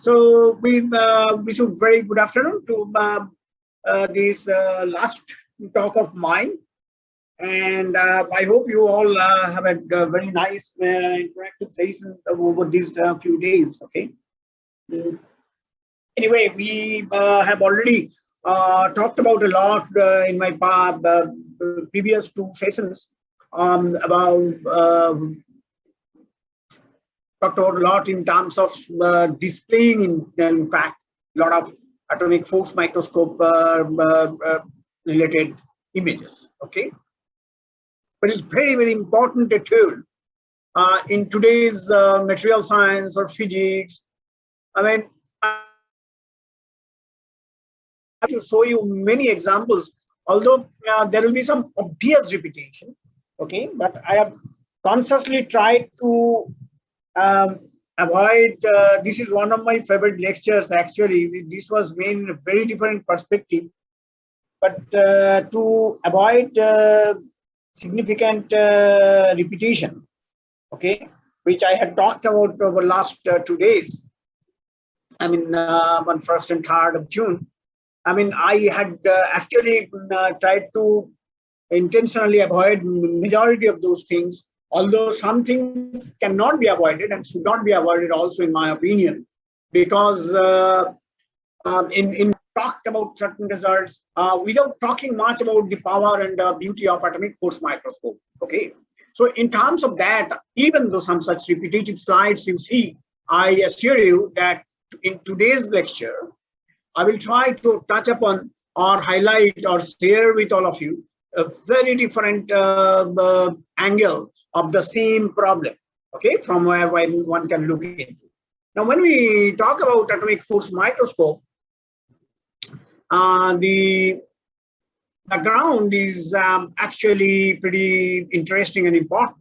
So we wish you very good afternoon to this last talk of mine, and I hope you all have a very nice interactive session over these few days. Okay. Mm. Anyway, we have already talked about a lot in my previous two sessions about talked about a lot in terms of displaying in fact a lot of atomic force microscope related images. Okay, but it's very important a tool in today's material science or physics. I mean, I have to show you many examples, although there will be some obvious repetition. Okay, but I have consciously tried to avoid. This is one of my favorite lectures. Actually, this was made in a very different perspective, but to avoid significant repetition, okay, which I had talked about over last 2 days. I mean, on 1st and 3rd of June. I mean, I had actually tried to intentionally avoid majority of those things, although some things cannot be avoided and should not be avoided also, in my opinion, because in talked about certain results without talking much about the power and beauty of atomic force microscope. Okay, so in terms of that, even though some such repetitive slides you see, I assure you that in today's lecture, I will try to touch upon or highlight or share with all of you a very different angle of the same problem, okay, from where one can look into. Now, when we talk about atomic force microscope, the background is actually pretty interesting and important.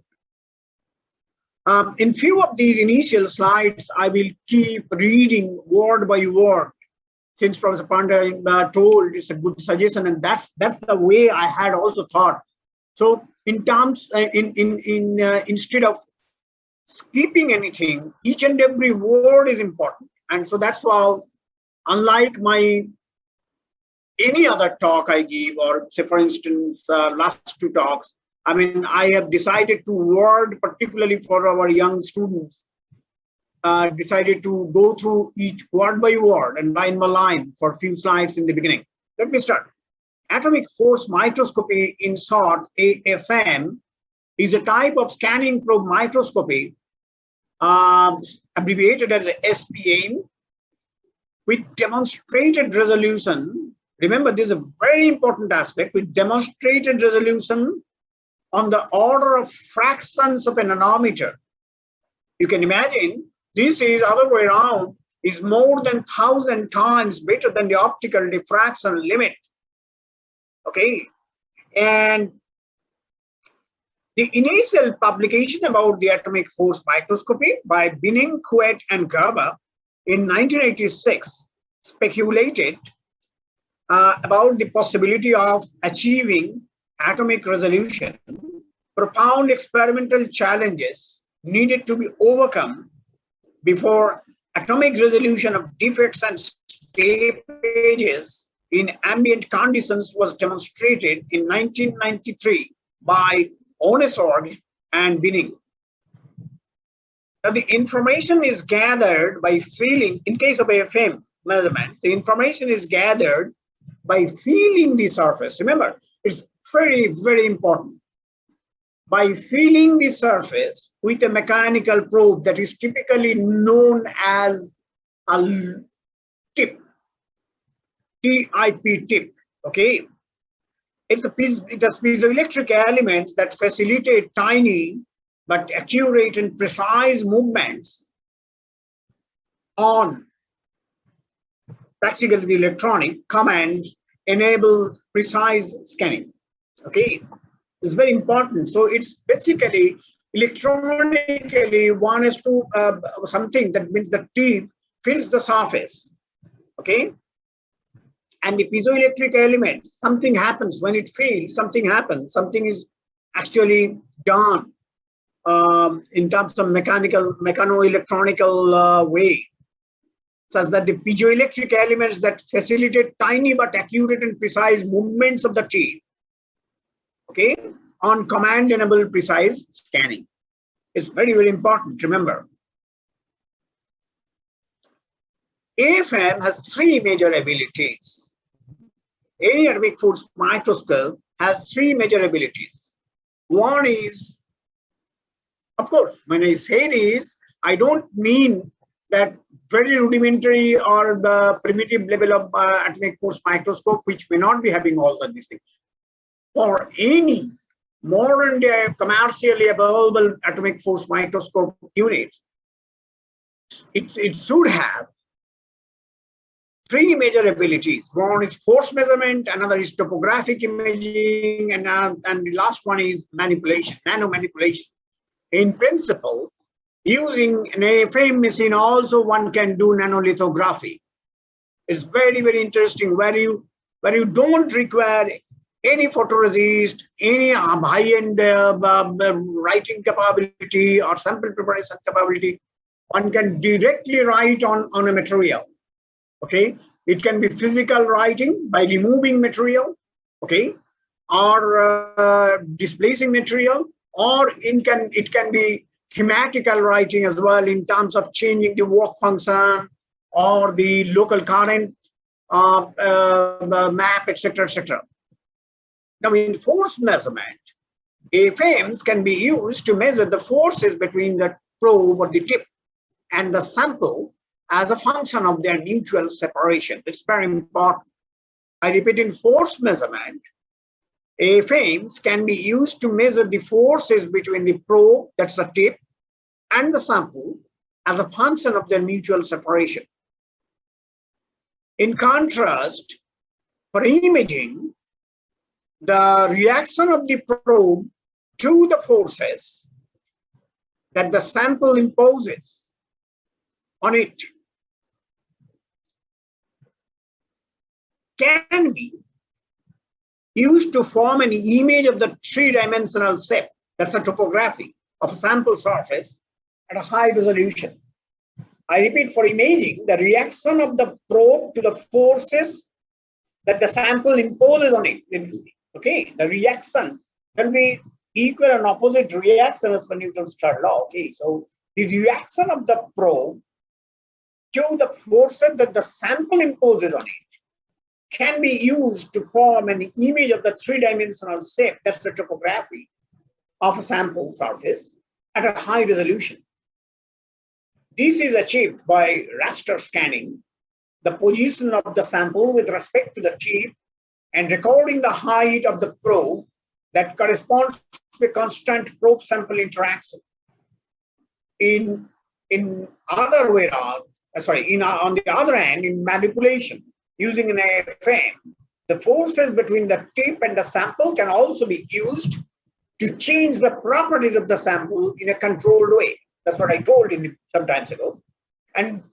In few of these initial slides, I will keep reading word by word, since Professor Pandya told it's a good suggestion, and that's the way I had also thought. So in terms instead of skipping anything, each and every word is important, and so that's why, unlike my any other talk I give, or say for instance last two talks, I mean, I have decided to word, particularly for our young students, decided to go through each word by word and line by line for a few slides in the beginning. Let me start. Atomic force microscopy, in short AFM, is a type of scanning probe microscopy, abbreviated as SPM, with demonstrated resolution. Remember, this is a very important aspect, with demonstrated resolution on the order of fractions of a nanometer. You can imagine this is other way around, is more than 1,000 times better than the optical diffraction limit. Okay, and the initial publication about the atomic force microscopy by Binning, Kuwait, and Gerber in 1986 speculated about the possibility of achieving atomic resolution. Profound experimental challenges needed to be overcome before atomic resolution of defects and stages in ambient conditions was demonstrated in 1993 by Onesorg and Binning. Now, the information is gathered by feeling, in case of AFM measurements, the information is gathered by feeling the surface. Remember, it's very important. By feeling the surface with a mechanical probe that is typically known as a tip, TIP tip, okay? It has piezoelectric elements that facilitate tiny but accurate and precise movements on practically the electronic command, enable precise scanning, okay? It's very important. So it's basically electronically one is to something that means the tip fills the surface, okay? And the piezoelectric element, something happens when it feels, something happens, something is actually done in terms of mechano-electronical way. such that the piezoelectric elements that facilitate tiny but accurate and precise movements of the tip, okay, on command-enabled precise scanning. It's very, very important, remember. AFM has three major abilities. Any atomic force microscope has three major abilities. One is, of course, when I say this, I don't mean that very rudimentary or the primitive level of atomic force microscope, which may not be having all of these things. For any modern day commercially available atomic force microscope unit, it should have three major abilities. One is force measurement, another is topographic imaging, and the last one is manipulation, nano manipulation. In principle, using an AFM machine, also one can do nanolithography. It's very, very interesting where you don't require any photoresist, any high-end writing capability or sample preparation capability. One can directly write on a material. Okay, it can be physical writing by removing material, okay, or displacing material, or it can be thematical writing as well in terms of changing the work function or the local current map, etc., etc. Now, in force measurement, AFMs can be used to measure the forces between the probe or the tip and the sample as a function of their mutual separation. It's very important. I repeat, in force measurement, AFMs can be used to measure the forces between the probe, that's the tip, and the sample as a function of their mutual separation. In contrast, for imaging, the reaction of the probe to the forces that the sample imposes on it can be used to form an image of the three-dimensional shape, that's the topography of a sample surface at a high resolution. I repeat, for imaging, the reaction of the probe to the forces that the sample imposes on it. Okay, the reaction can be equal and opposite reaction as per Newton's third law. Okay, so the reaction of the probe to the forces that the sample imposes on it can be used to form an image of the three-dimensional shape, that's the topography of a sample surface at a high resolution. This is achieved by raster scanning the position of the sample with respect to the tip and recording the height of the probe that corresponds to a constant probe-sample interaction. On the other hand, in manipulation, using an AFM, the forces between the tip and the sample can also be used to change the properties of the sample in a controlled way. That's what I told you some times ago. And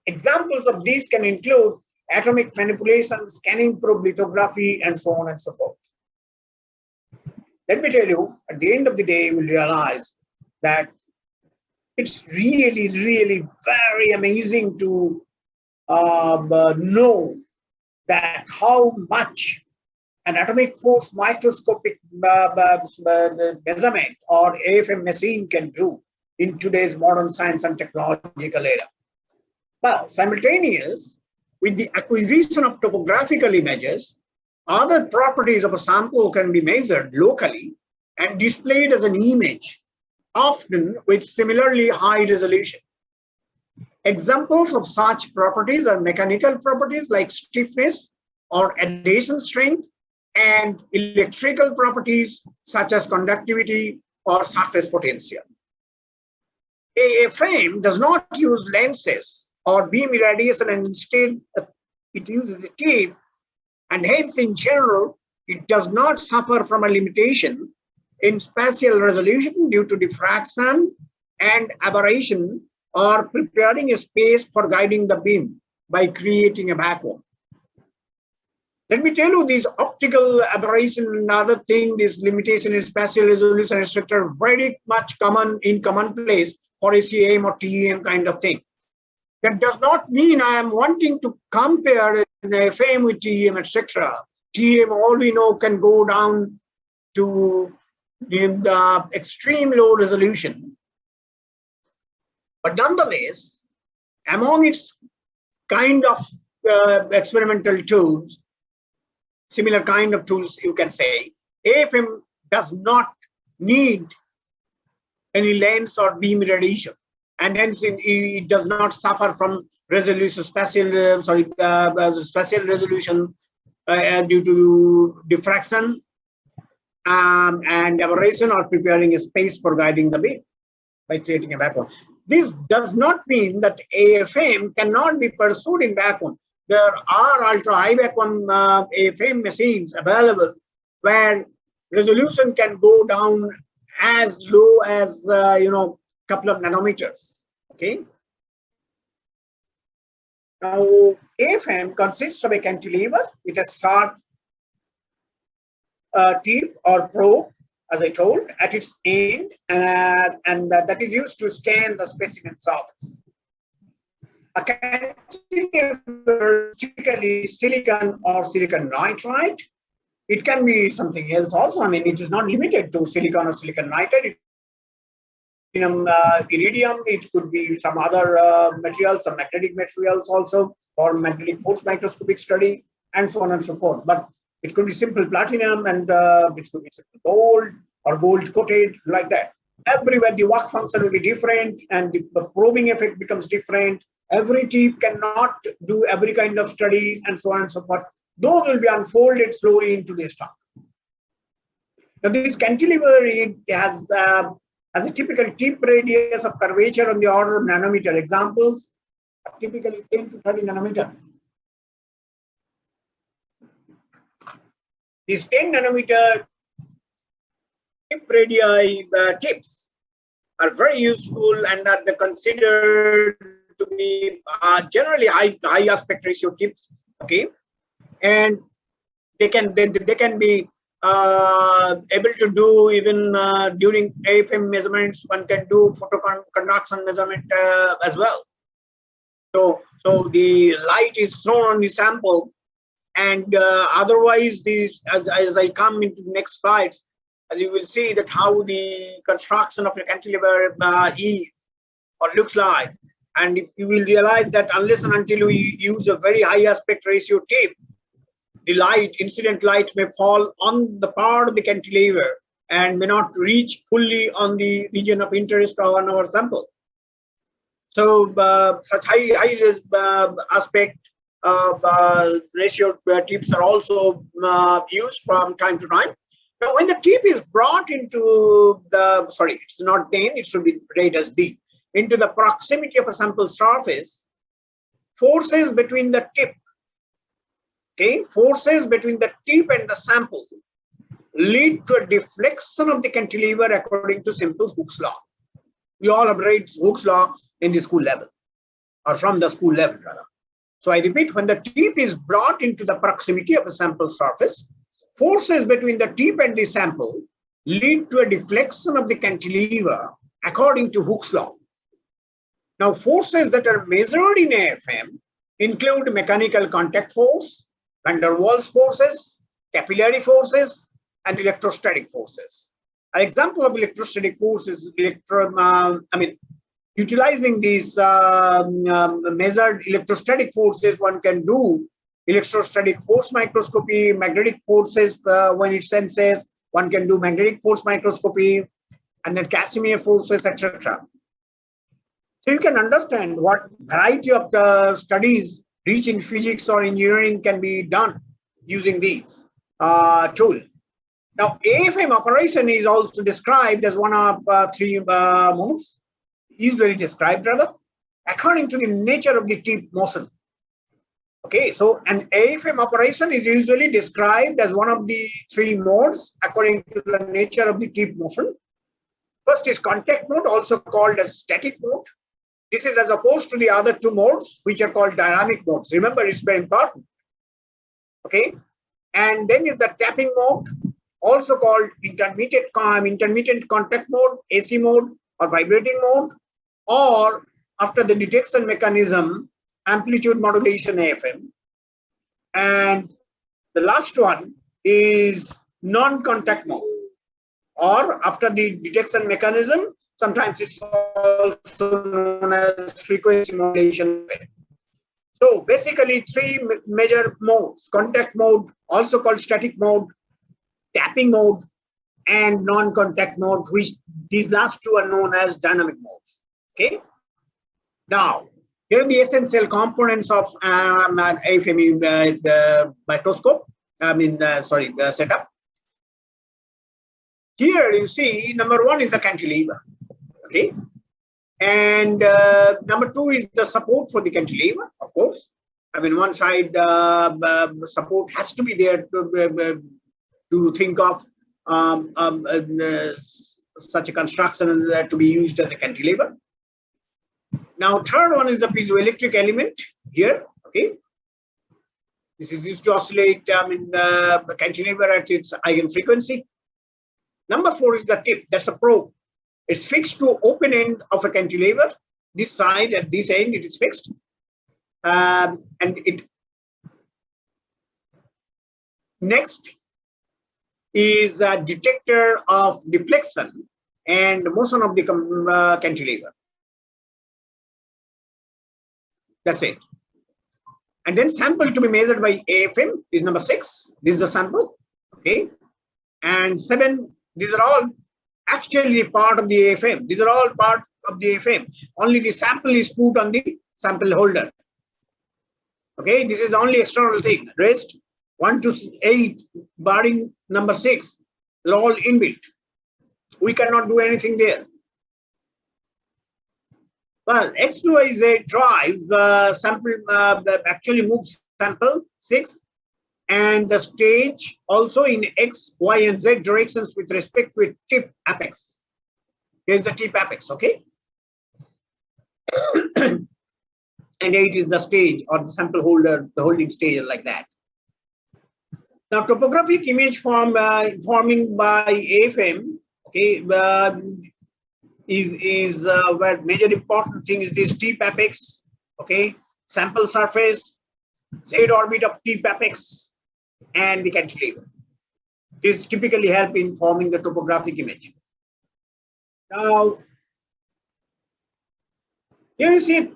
examples of these can include atomic manipulation, scanning probe lithography, and so on and so forth. Let me tell you, at the end of the day, you will realize that it's really, really very amazing to know that how much an atomic force microscopic measurement or AFM machine can do in today's modern science and technological era. Well, simultaneous with the acquisition of topographical images, other properties of a sample can be measured locally and displayed as an image, often with similarly high resolution. Examples of such properties are mechanical properties like stiffness or adhesion strength, and electrical properties such as conductivity or surface potential. A frame does not use lenses or beam irradiation, and instead it uses a tip, and hence in general it does not suffer from a limitation in spatial resolution due to diffraction and aberration, or preparing a space for guiding the beam by creating a vacuum. Let me tell you, these optical aberration and other thing, this limitation in spatial resolution, etc., very much commonplace for ACM or TEM kind of thing. That does not mean I am wanting to compare an FM with TEM, etc. TEM, all we know, can go down to the extreme low resolution. But nonetheless, among its kind of experimental tools, similar kind of tools, you can say, AFM does not need any lens or beam radiation, and hence it does not suffer from resolution, spatial resolution due to diffraction and aberration, or preparing a space for guiding the beam by creating a backbone. This does not mean that AFM cannot be pursued in backbone. There are ultra high vacuum AFM machines available where resolution can go down as low as couple of nanometers. Okay. Now AFM consists of a cantilever with a sharp tip or probe, as I told, at its end, and that is used to scan the specimen surface. A cantilever, typically silicon or silicon nitride. It can be something else also. I mean, it is not limited to silicon or silicon nitride. Iridium, it could be some other materials, some magnetic materials also, or magnetic force microscopic study, and so on and so forth. But it could be simple platinum, and it could be simple gold or gold coated, like that. Everywhere the work function will be different, and the probing effect becomes different. Every tip cannot do every kind of studies, and so on and so forth. Those will be unfolded slowly into this talk. Now, this cantilever, it has a typical tip radius of curvature on the order of nanometer. Examples are typically 10 to 30 nanometer. These 10 nanometer tip radii tips are very useful, and are considered to be generally high aspect ratio tips. Okay, and they can be able to do even during AFM measurements. One can do photoconduction measurement as well. So the light is thrown on the sample, and otherwise, these, as I come into the next slides, as you will see that how the construction of a cantilever is or looks like. And if you will realize that unless and until we use a very high aspect ratio tip, the light, incident light, may fall on the part of the cantilever and may not reach fully on the region of interest on our sample. So such high aspect ratio tips are also used from time to time. Now, when the tip is brought into the, it's not then, it should be read as D, into the proximity of a sample surface, forces between the tip, forces between the tip and the sample lead to a deflection of the cantilever according to simple Hooke's law. We all have read Hooke's law in the school level, or from the school level rather. So I repeat, when the tip is brought into the proximity of a sample surface, forces between the tip and the sample lead to a deflection of the cantilever according to Hooke's law. Now, forces that are measured in AFM include mechanical contact force, van der Waals forces, capillary forces, and electrostatic forces. An example of electrostatic forces, utilizing these measured electrostatic forces, one can do electrostatic force microscopy, magnetic forces when it senses, one can do magnetic force microscopy, and then Casimir forces, etc. So you can understand what variety of the studies reach in physics or engineering can be done using these tools. Now, AFM operation is also described as one of three modes, usually described rather, according to the nature of the tip motion. Okay, so an AFM operation is usually described as one of the three modes according to the nature of the tip motion. First is contact mode, also called as static mode. This is as opposed to the other two modes, which are called dynamic modes. Remember, it's very important. Okay, and then is the tapping mode, also called intermittent contact mode, AC mode, or vibrating mode, or after the detection mechanism, amplitude modulation AFM. And the last one is non-contact mode, or after the detection mechanism, sometimes it's also known as frequency modulation. So basically three major modes: contact mode, also called static mode, tapping mode, and non-contact mode, which these last two are known as dynamic modes. Okay. Now, here are the essential components of an AFM microscope. Setup. Here you see number one is the cantilever. Okay. And number two is the support for the cantilever, of course. I mean, one side support has to be there to think of such a construction to be used as a cantilever. Now, third one is the piezoelectric element here. Okay, this is used to oscillate the cantilever at its eigenfrequency. Number four is the tip. That's the probe. It's fixed to open end of a cantilever. This side at this end it is fixed, and it next is a detector of deflection and motion of the cantilever. That's it. And then sample to be measured by AFM is number 6. This is the sample. Okay. And 7, these are all actually part of the AFM. These are all part of the AFM. Only the sample is put on the sample holder. Okay. This is the only external thing. Rest 1 to 8, barring number 6, are all inbuilt. We cannot do anything there. Well, XYZ drive sample actually moves sample 6, and the stage also in X, Y, and Z directions with respect to a tip apex. Here's the tip apex, okay? And 8 is the stage or the sample holder, the holding stage, like that. Now, topographic image forming by AFM, okay, is where major important thing is this tip apex, okay, sample surface, Z orbit of tip apex, and the cantilever. This typically help in forming the topographic image. Now, here you see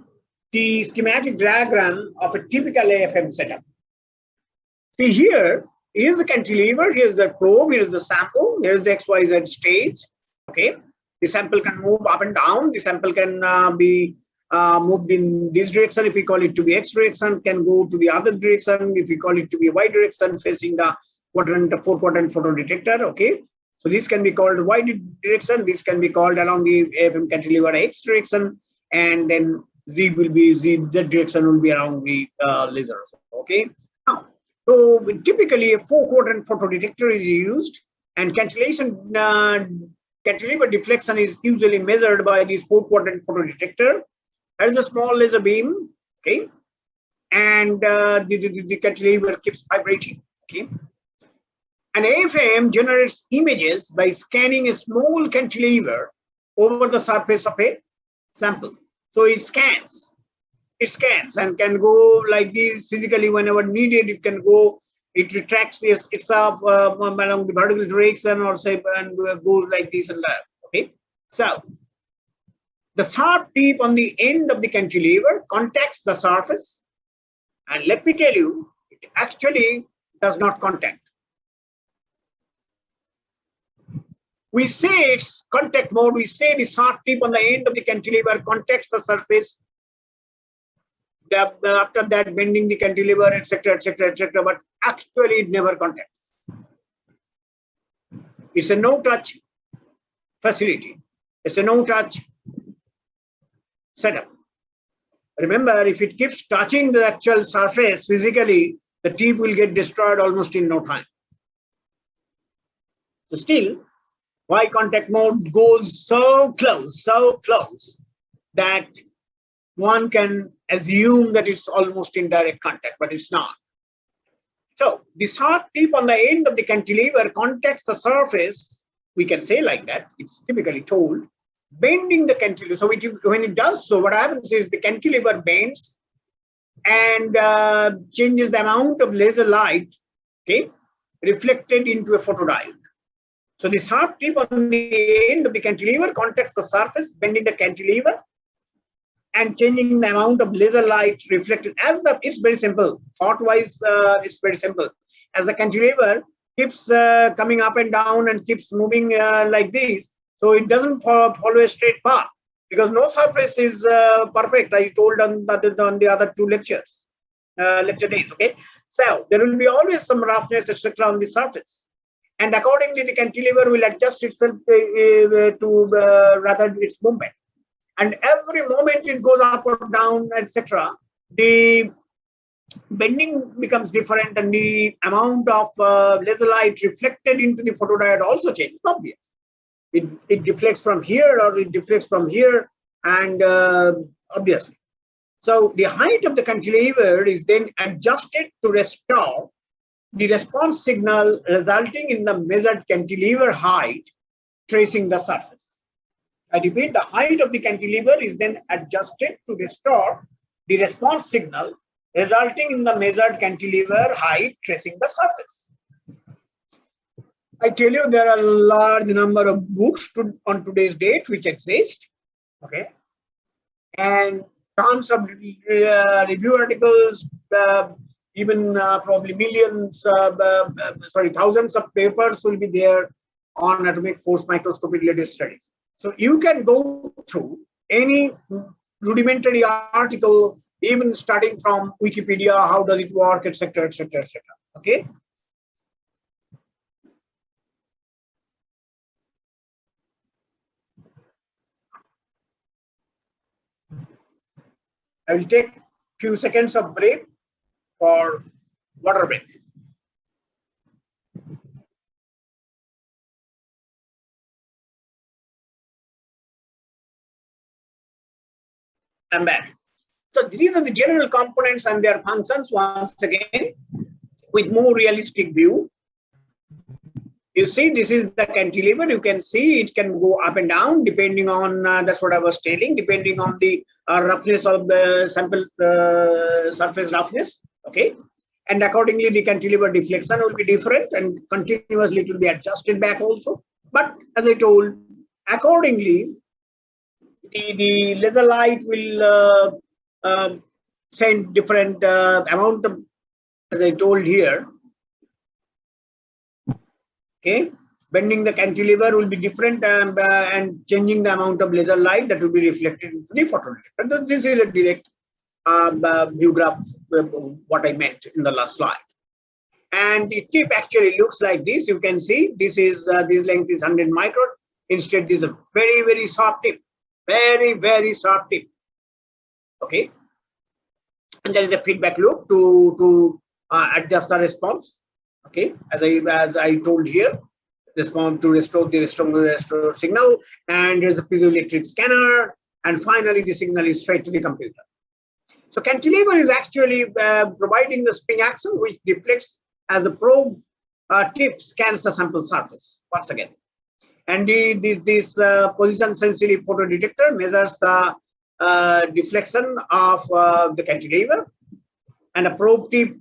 the schematic diagram of a typical AFM setup. See, here is the cantilever, here's the probe, here's the sample, here's the XYZ stage. Okay, the sample can move up and down, the sample can be moved in this direction if we call it to be X direction, can go to the other direction if we call it to be Y direction, facing the quadrant, the 4-quadrant photodetector. Okay, so this can be called Y direction, this can be called along the AFM cantilever X direction, and then Z direction will be around the laser. Okay, now, so typically a 4-quadrant photodetector is used, and cantilever deflection is usually measured by this 4-quadrant photodetector. There's a small laser beam, okay, and the cantilever keeps vibrating, okay. And AFM generates images by scanning a small cantilever over the surface of a sample. So it scans and can go like this physically whenever needed. It can go, it retracts itself along the vertical direction, or say, and goes like this and that. Okay, so the sharp tip on the end of the cantilever contacts the surface, and let me tell you, it actually does not contact. We say it's contact mode. We say the sharp tip on the end of the cantilever contacts the surface. After that, bending the cantilever, etc., etc., etc., but actually it never contacts. It's a no-touch facility. It's a no-touch setup. Remember, if it keeps touching the actual surface physically, the tip will get destroyed almost in no time. So still, Y contact mode goes so close that one can assume that it's almost in direct contact, but it's not. So the sharp tip on the end of the cantilever contacts the surface. We can say like that. It's typically told bending the cantilever. So when it does so, what happens is the cantilever bends and changes the amount of laser light, okay, reflected into a photodiode. So the sharp tip on the end of the cantilever contacts the surface, bending the cantilever and changing the amount of laser light reflected. It's very simple. Thought-wise, it's very simple. As the cantilever keeps coming up and down and keeps moving like this, so it doesn't follow a straight path, because no surface is perfect. I told on the other two lecture days. Okay, so there will be always some roughness, etc., on the surface, and accordingly the cantilever will adjust itself to rather its movement. And every moment it goes up or down, etc., the bending becomes different, and the amount of laser light reflected into the photodiode also changes. Obvious. It deflects from here or it deflects from here, and obviously. So the height of the cantilever is then adjusted to restore the response signal, resulting in the measured cantilever height tracing the surface. I repeat, the height of the cantilever is then adjusted to restore the response signal, resulting in the measured cantilever height tracing the surface. I tell you, there are a large number of books on today's date which exist, okay, and tons of review articles, even probably millions, thousands of papers will be there on atomic force microscopy related studies. So you can go through any rudimentary article, even starting from Wikipedia, how does it work, etc., etc., etc. Okay. I will take few seconds of break for water break. I'm back. So these are the general components and their functions once again with more realistic view. You see, this is the cantilever. You can see it can go up and down depending on, that's what I was telling, depending on the roughness of the sample surface roughness, okay? And accordingly, the cantilever deflection will be different, and continuously it will be adjusted back also. But as I told, accordingly, the laser light will send different amount of, as I told here, okay, bending the cantilever will be different, and changing the amount of laser light that will be reflected into the photodetector. This is a direct view graph, what I meant in the last slide. And the tip actually looks like this. You can see this is this length is 100 micron. Instead, this is a very, very sharp tip, very, very sharp tip. Okay, and there is a feedback loop to adjust the response. Okay, as I told here, respond to restore the restore signal, and there's a piezoelectric scanner, and finally the signal is fed to the computer. So cantilever is actually providing the spring action which deflects as the probe tip scans the sample surface once again. And this position sensitive photodetector measures the deflection of the cantilever, and a probe tip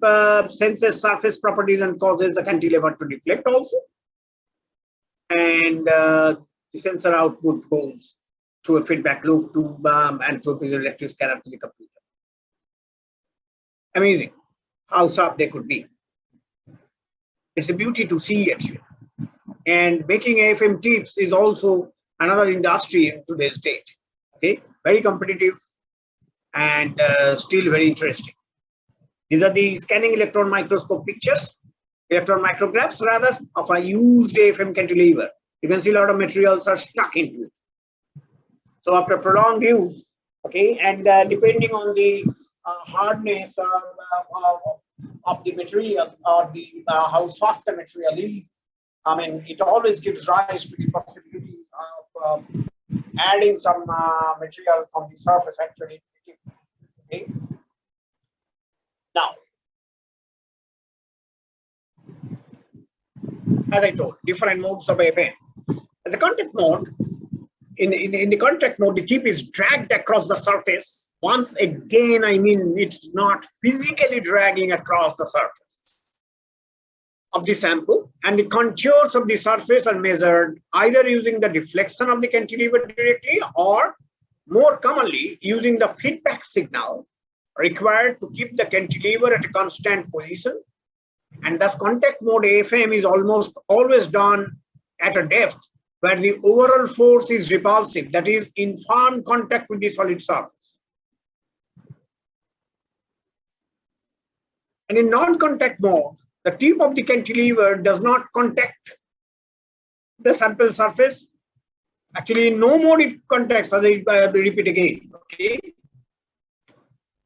senses surface properties and causes the cantilever to deflect also. And the sensor output goes through a feedback loop to and through a piezoelectric scanner to the computer. Amazing how sharp they could be. It's a beauty to see actually. And making AFM tips is also another industry in today's date. Okay, very competitive and still very interesting. These are the scanning electron microscope pictures, electron micrographs rather, of a used AFM cantilever. You can see a lot of materials are stuck into it. So after prolonged use, okay, and depending on the hardness of the material or the how soft the material is, I mean, it always gives rise to the possibility of adding some material from the surface actually. Okay. Now, as I told, different modes of AFM. The contact mode in the contact mode, the tip is dragged across the surface. Once again, I mean, it's not physically dragging across the surface of the sample, and the contours of the surface are measured either using the deflection of the cantilever directly, or more commonly using the feedback signal required to keep the cantilever at a constant position. And thus contact mode AFM is almost always done at a depth where the overall force is repulsive, that is in firm contact with the solid surface. And in non-contact mode, the tip of the cantilever does not contact the sample surface. Actually, in no mode it contacts, as I repeat again. Okay.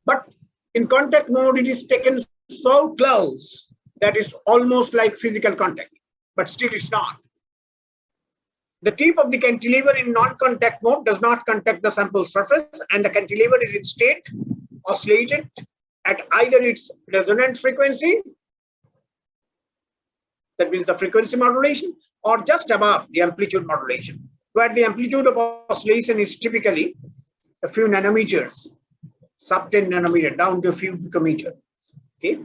But in contact mode, it is taken so close that it's almost like physical contact, but still it's not. The tip of the cantilever in non-contact mode does not contact the sample surface, and the cantilever is instead oscillated at either its resonant frequency, that means the frequency modulation, or just above the amplitude modulation, where the amplitude of oscillation is typically a few nanometers, sub 10 nanometer, down to a few picometer. Okay.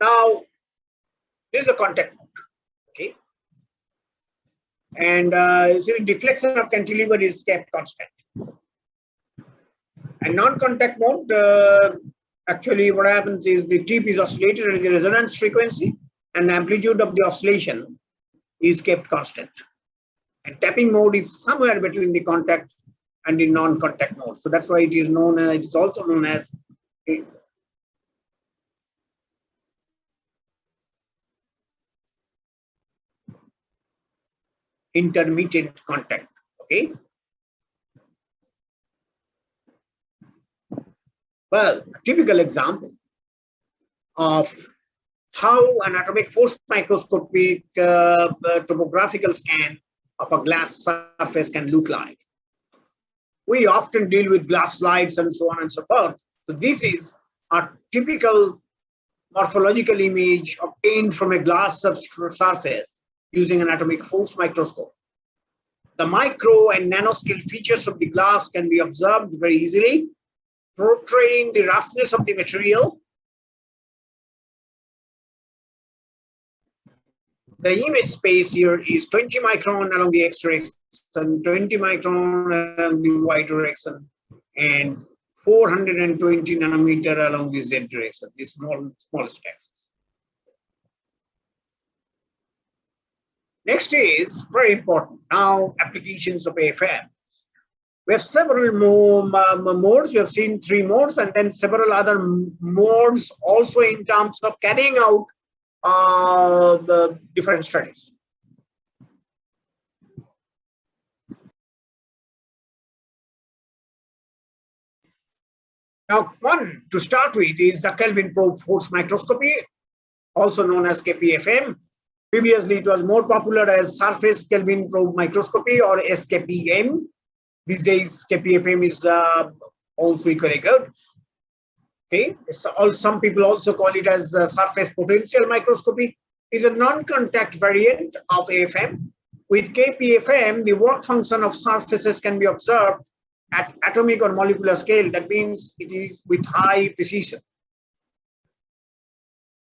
Now, this is a contact mode. Okay. And so deflection of cantilever is kept constant. And non-contact mode, actually what happens is the tip is oscillated at the resonance frequency, and the amplitude of the oscillation is kept constant. And tapping mode is somewhere between the contact and the non-contact mode. So that's why it is known as, it is also known as a intermittent contact. Okay. Well, a typical example of how an atomic force microscopic topographical scan of a glass surface can look like. We often deal with glass slides and so on and so forth. So this is a typical morphological image obtained from a glass surface using an atomic force microscope. The micro and nanoscale features of the glass can be observed very easily, portraying the roughness of the material. The image space here is 20 micron along the x direction, 20 micron along the y direction, and 420 nanometer along the z direction, the smallest axis. Next is very important. Now, applications of AFM. We have several modes. We have seen 3 modes, and then several other modes also in terms of carrying out the different studies. Now, one to start with is the Kelvin probe force microscopy, also known as KPFM. Previously, it was more popular as surface Kelvin probe microscopy, or SKPM. These days, KPFM is also equally good. Okay, some people also call it as surface potential microscopy. Is a non-contact variant of AFM. With KPFM, the work function of surfaces can be observed at atomic or molecular scale. That means it is with high precision,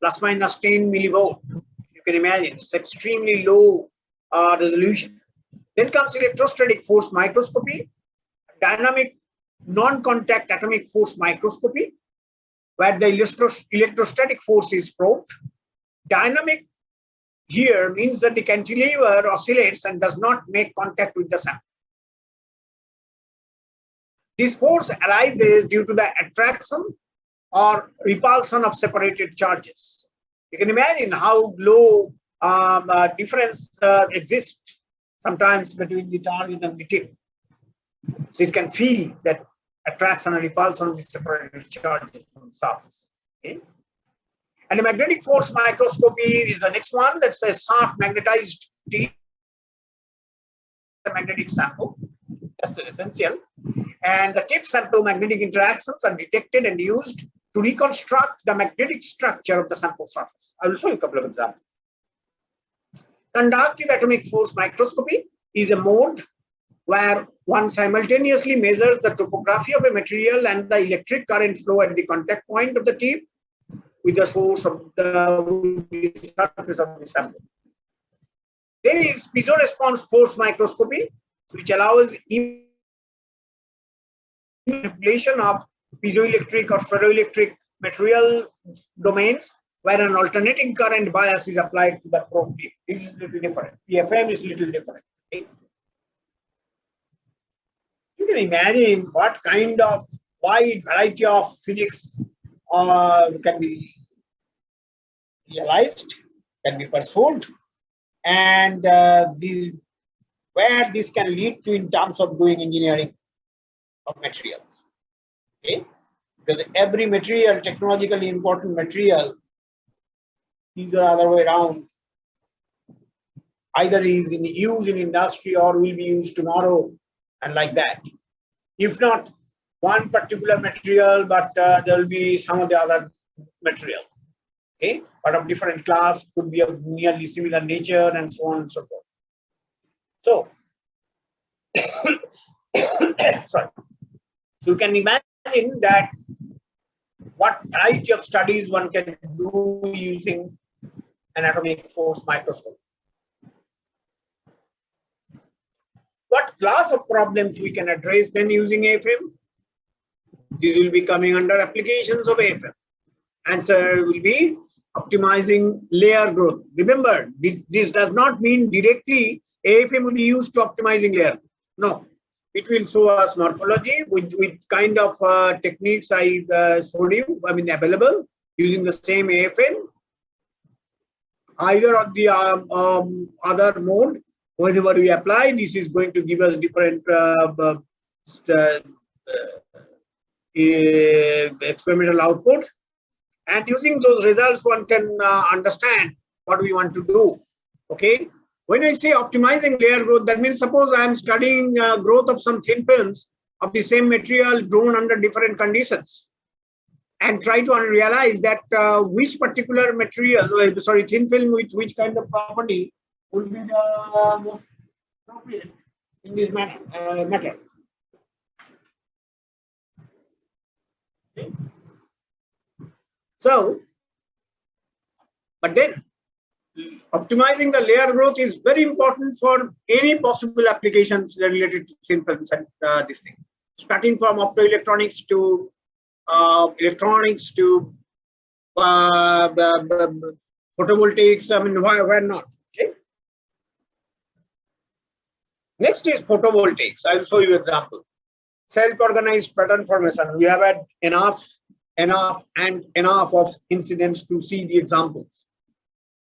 plus minus 10 millivolt. You can imagine it's extremely low resolution. Then comes electrostatic force microscopy, dynamic non-contact atomic force microscopy, where the electrostatic force is probed. Dynamic here means that the cantilever oscillates and does not make contact with the sample. This force arises due to the attraction or repulsion of separated charges. You can imagine how low difference exists sometimes between the target and the tip. So it can feel that attraction and repulsion of the separated charges from the surface. Okay? And the magnetic force microscopy is the next one. That's a sharp magnetized tip, the magnetic sample. That's essential. And the tip sample magnetic interactions are detected and used to reconstruct the magnetic structure of the sample surface. I will show you a couple of examples. Conductive atomic force microscopy is a mode where one simultaneously measures the topography of a material and the electric current flow at the contact point of the tip with the source of the surface of the sample. There is piezo-response force microscopy, which allows manipulation of piezoelectric or ferroelectric material domains where an alternating current bias is applied to the probe tip. This is a little different. PFM is a little different. Okay? You can imagine what kind of wide variety of physics can be realized, can be pursued, and where this can lead to in terms of doing engineering of materials. Okay, because every material, technologically important material, these are other way around, either is in use in industry or will be used tomorrow, and like that. If not one particular material, but there will be some of the other material. Okay, but of different class, could be of nearly similar nature, and so on and so forth. So, sorry. So you can imagine that what variety of studies one can do using an atomic force microscope. What class of problems we can address then using AFM? These will be coming under applications of AFM. Answer will be optimizing layer growth. Remember, this does not mean directly AFM will be used to optimizing layer. No, it will show us morphology with kind of techniques I showed you, available using the same AFM. Either of the other mode, whenever we apply, this is going to give us different experimental outputs. And using those results, one can understand what we want to do. Okay. When I say optimizing layer growth, that means suppose I am studying growth of some thin films of the same material grown under different conditions, and try to realize that which particular material, thin film with which kind of property would be the most appropriate in this matter. Okay. So, but then optimizing the layer growth is very important for any possible applications related to thin films and this thing, starting from optoelectronics to electronics to photovoltaics. Why not? Okay. Next is photovoltaics. I will show you example. Self-organized pattern formation. We have had enough of incidents to see the examples.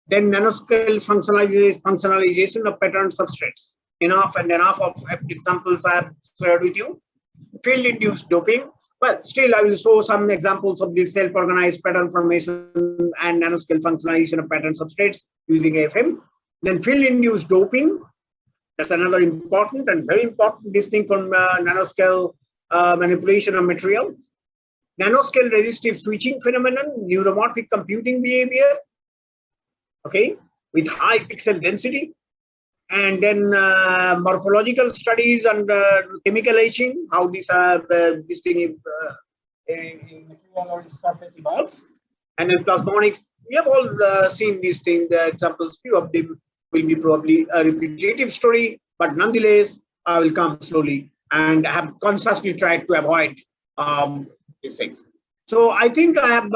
Then nanoscale functionalization of pattern substrates. Enough of examples I have shared with you. Field-induced doping. Well, still I will show some examples of this self-organized pattern formation and nanoscale functionalization of pattern substrates using AFM. Then field-induced doping. That's another important and very important distinct from nanoscale manipulation of material. Nanoscale resistive switching phenomenon, neuromorphic computing behavior, okay, with high pixel density. And then morphological studies and chemical etching, how this thing in material or surface evolves. And then plasmonics, we have all seen these things, the examples, few of them will be probably a repetitive story, but nonetheless, I will come slowly and have consciously tried to avoid these things. So I think I have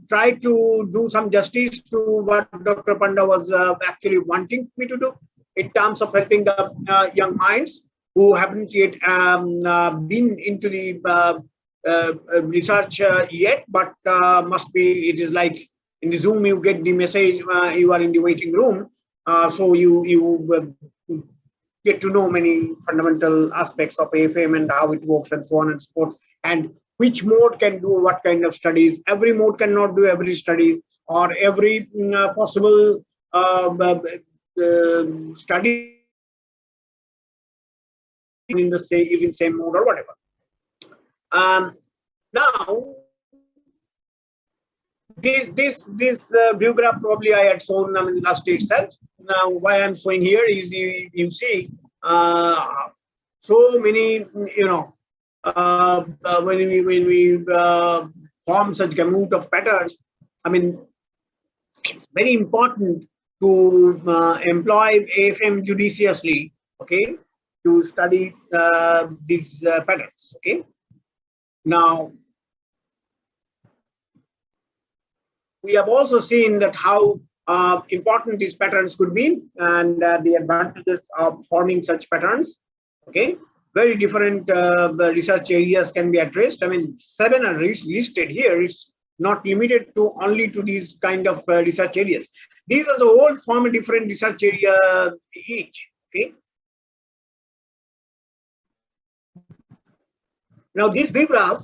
tried to do some justice to what Dr. Panda was actually wanting me to do in terms of helping the young minds who haven't yet been into the research yet, but must be, it is like in the Zoom, you get the message, you are in the waiting room. So you get to know many fundamental aspects of AFM and how it works and so on and so forth. And which mode can do what kind of studies. Every mode cannot do every studies or every possible study in the same mode or whatever. Now, This view graph probably I had shown last day itself. Now why I'm showing here is you see so many when we form such gamut of patterns. I mean, it's very important to employ AFM judiciously, okay, to study these patterns, okay. Now, we have also seen that how important these patterns could be, and the advantages of forming such patterns, okay. Very different research areas can be addressed. I mean, 7 are listed here. It's not limited to only to these kind of research areas. These as a whole form a different research area each, okay. Now, this big graph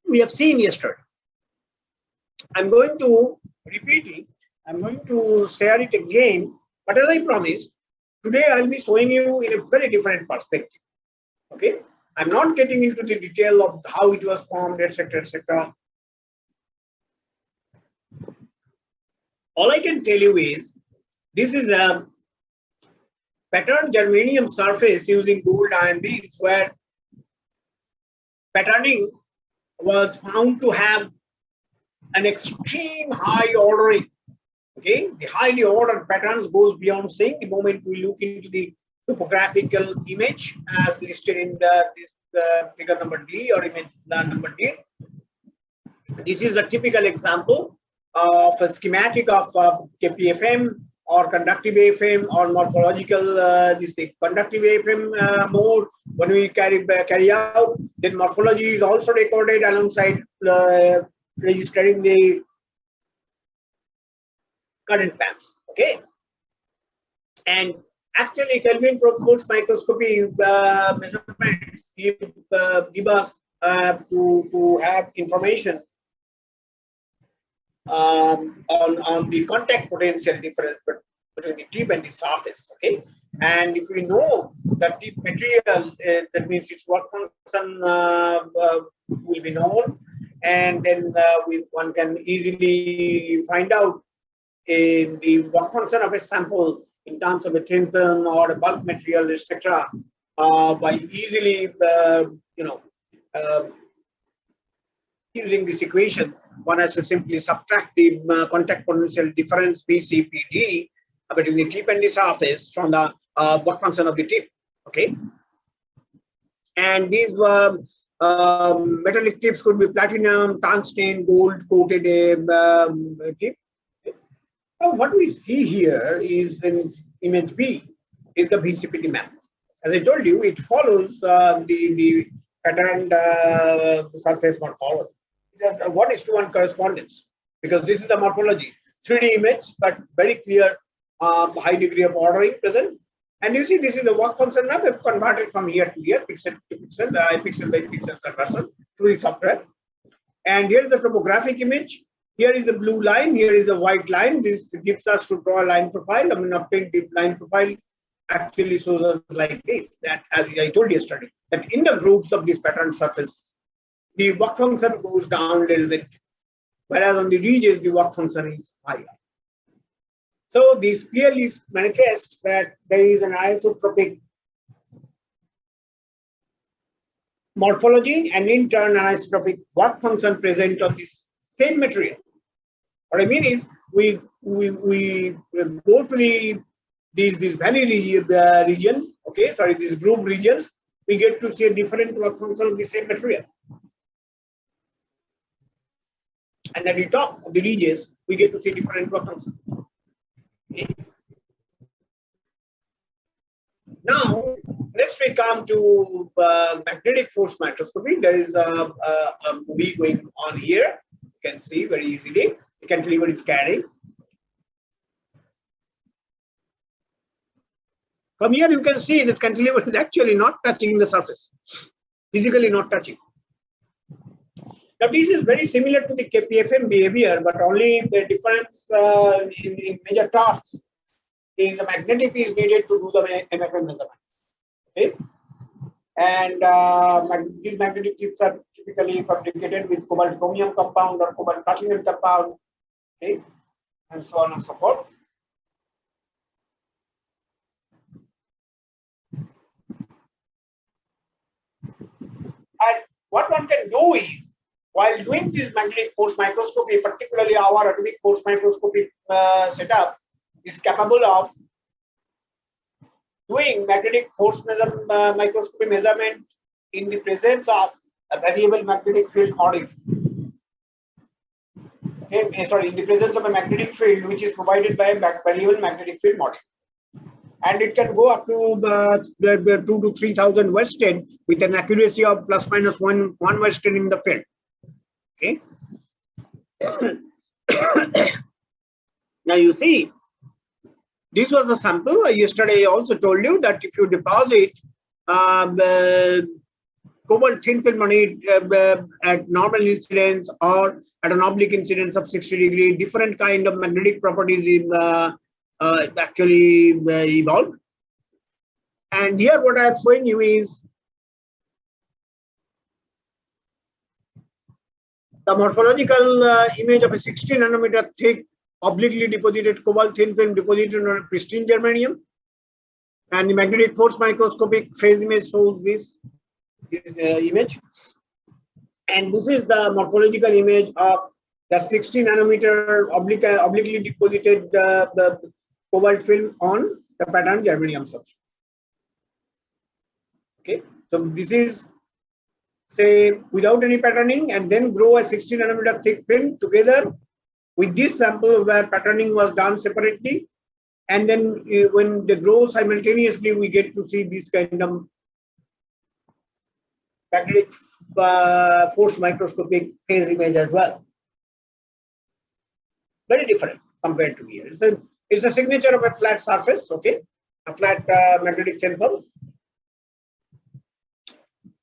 we have seen yesterday. I'm going to repeat it. I'm going to share it again. But as I promised, today I'll be showing you in a very different perspective. Okay, I'm not getting into the detail of how it was formed, etc., etc. All I can tell you is this is a patterned germanium surface using gold ion beams, where patterning was found to have an extreme high ordering. Okay, the highly ordered patterns goes beyond saying. The moment we look into the topographical image as listed in this figure number D or image number D, this is a typical example of a schematic of KPFM or conductive AFM or morphological this thing. Conductive AFM mode, when we carry out, then morphology is also recorded alongside registering the current bands. Okay, and actually Kelvin probe force microscopy measurements give us to have information on the contact potential difference between the tip and the surface. Okay, and if we know that tip material, that means its work function will be known, and then one can easily find out the work function of a sample in terms of a thin film or a bulk material, etc. By easily using this equation. One has to simply subtract the contact potential difference BCPD between the tip and the surface from the work function of the tip. Okay, and these metallic tips could be platinum, tungsten, gold coated tip. Now, what we see here is in image B is the BCPD map. As I told you, it follows the patterned surface morphology. It has a 1:1 correspondence, because this is the morphology, 3D image, but very clear, high degree of ordering present. And you see, this is the work function map. We've converted from here to here, pixel to pixel, pixel by pixel conversion through the software. And here is the topographic image. Here is the blue line. Here is the white line. This gives us to draw a line profile. I mean, obtain deep line profile actually shows us like this. That, as I told you yesterday, that in the groups of this pattern surface, the work function goes down a little bit, whereas on the ridges, the work function is higher. So this clearly manifests that there is an isotropic morphology and in turn an isotropic work function present on this same material. What I mean is, we go to these valley regions, okay, sorry, these groove regions, we get to see a different work function of the same material. And at the top of the ridges, we get to see different work function. Okay. Now, next we come to magnetic force microscopy. There is a movie going on here. You can see very easily. The cantilever is carrying. From here, you can see that cantilever is actually not touching the surface, physically not touching. Now, this is very similar to the KPFM behavior, but only the difference in major terms is a magnetic is needed to do the MFM measurement. Okay, And these magnetic tips are typically fabricated with cobalt chromium compound or cobalt platinum compound, okay, and so on and so forth. And what one can do is, while doing this magnetic force microscopy, particularly our atomic force microscopy setup is capable of doing magnetic force microscopy measurement in the presence of a variable magnetic field module. Okay, sorry, in the presence of a magnetic field which is provided by a variable magnetic field module. And it can go up to 2 to 3,000 Weston with an accuracy of plus minus one Weston in the field. Okay. Now you see, this was a sample. Yesterday I also told you that if you deposit cobalt thin film on it at normal incidence or at an oblique incidence of 60 degrees, different kind of magnetic properties in actually evolve. And here what I am showing you is the morphological image of a 60 nanometer thick obliquely deposited cobalt thin film deposited on a pristine germanium, and the magnetic force microscopic phase image shows this image. And this is the morphological image of the 60 nanometer obliquely deposited the cobalt film on the pattern germanium substrate. Okay, so this is, say, without any patterning, and then grow a 60 nanometer thick film together with this sample where patterning was done separately, and then when they grow simultaneously, we get to see this kind of magnetic force microscopic phase image as well. Very different compared to here. It's a signature of a flat surface, okay, a flat magnetic sample.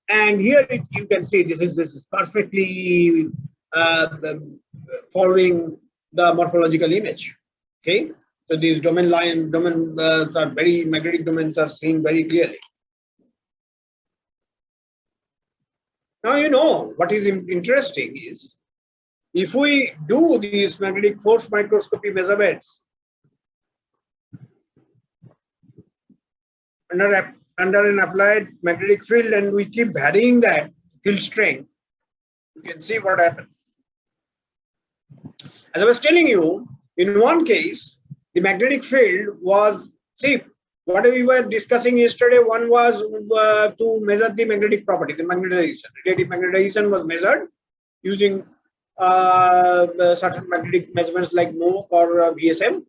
And here you can see this is perfectly following the morphological image. Okay, so these domains are very magnetic domains are seen very clearly. Now you know what is interesting is, if we do these magnetic force microscopy measurements under an applied magnetic field, and we keep varying that field strength, you can see what happens. As I was telling you, in one case, the magnetic field was, see, what we were discussing yesterday, one was to measure the magnetic property, the magnetization. Relative magnetization was measured using certain magnetic measurements like MOC or VSM.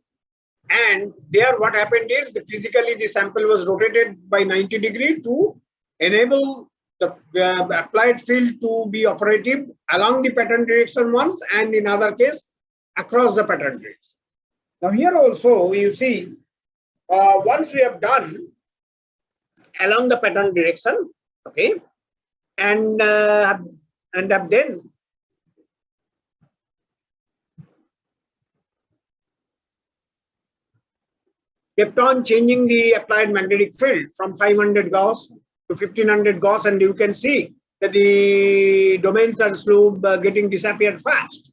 And there what happened is that physically the sample was rotated by 90 degrees to enable the applied field to be operative along the pattern direction once, and in other case across the pattern direction. Now here also you see, once we have done along the pattern direction, okay, and have then kept on changing the applied magnetic field from 500 Gauss to 1500 Gauss, and you can see that the domains are slow getting disappeared fast.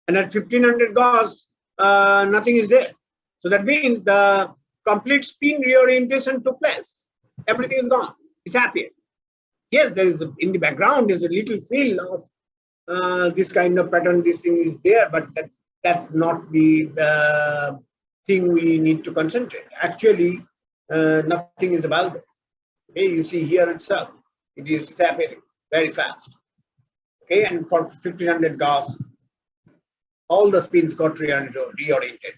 And at 1500 Gauss, nothing is there. So that means the complete spin reorientation took place. Everything is gone, disappeared. Yes, there is in the background is a little field of this kind of pattern. This thing is there, but that's not the thing we need to concentrate. Actually, nothing is about it. Okay, you see here itself, it is disappearing very fast. Okay, and for 1500 Gauss, all the spins got reoriented.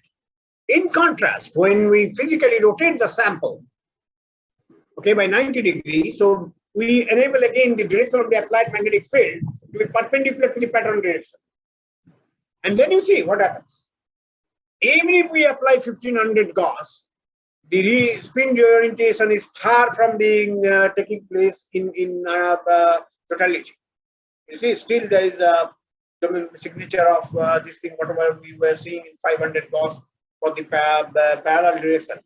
In contrast, when we physically rotate the sample, okay, by 90 degrees, so we enable again the direction of the applied magnetic field to be perpendicular to the pattern direction. And then you see what happens. Even if we apply 1500 Gauss, the spin reorientation is far from being taking place in totality. You see, still there is a signature of this thing, whatever we were seeing in 500 Gauss for the parallel direction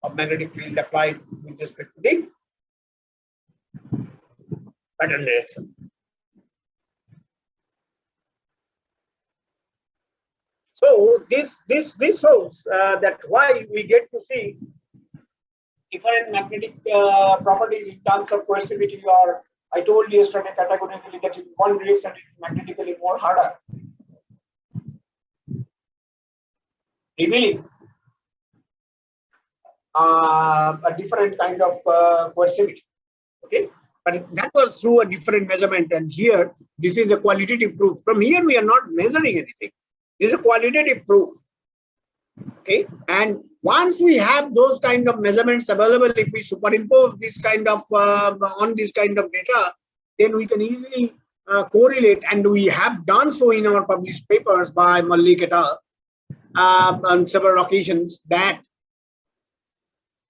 of magnetic field applied with respect to the pattern direction. So this shows that why we get to see different magnetic properties in terms of coercivity, or I told you yesterday categorically that in one direction it is magnetically more harder, revealing a different kind of coercivity. Okay, but that was through a different measurement, and here this is a qualitative proof. From here we are not measuring anything. This is a qualitative proof. Okay, and once we have those kind of measurements available, if we superimpose this kind of on this kind of data, then we can easily correlate, and we have done so in our published papers by Malik et al. On several occasions, that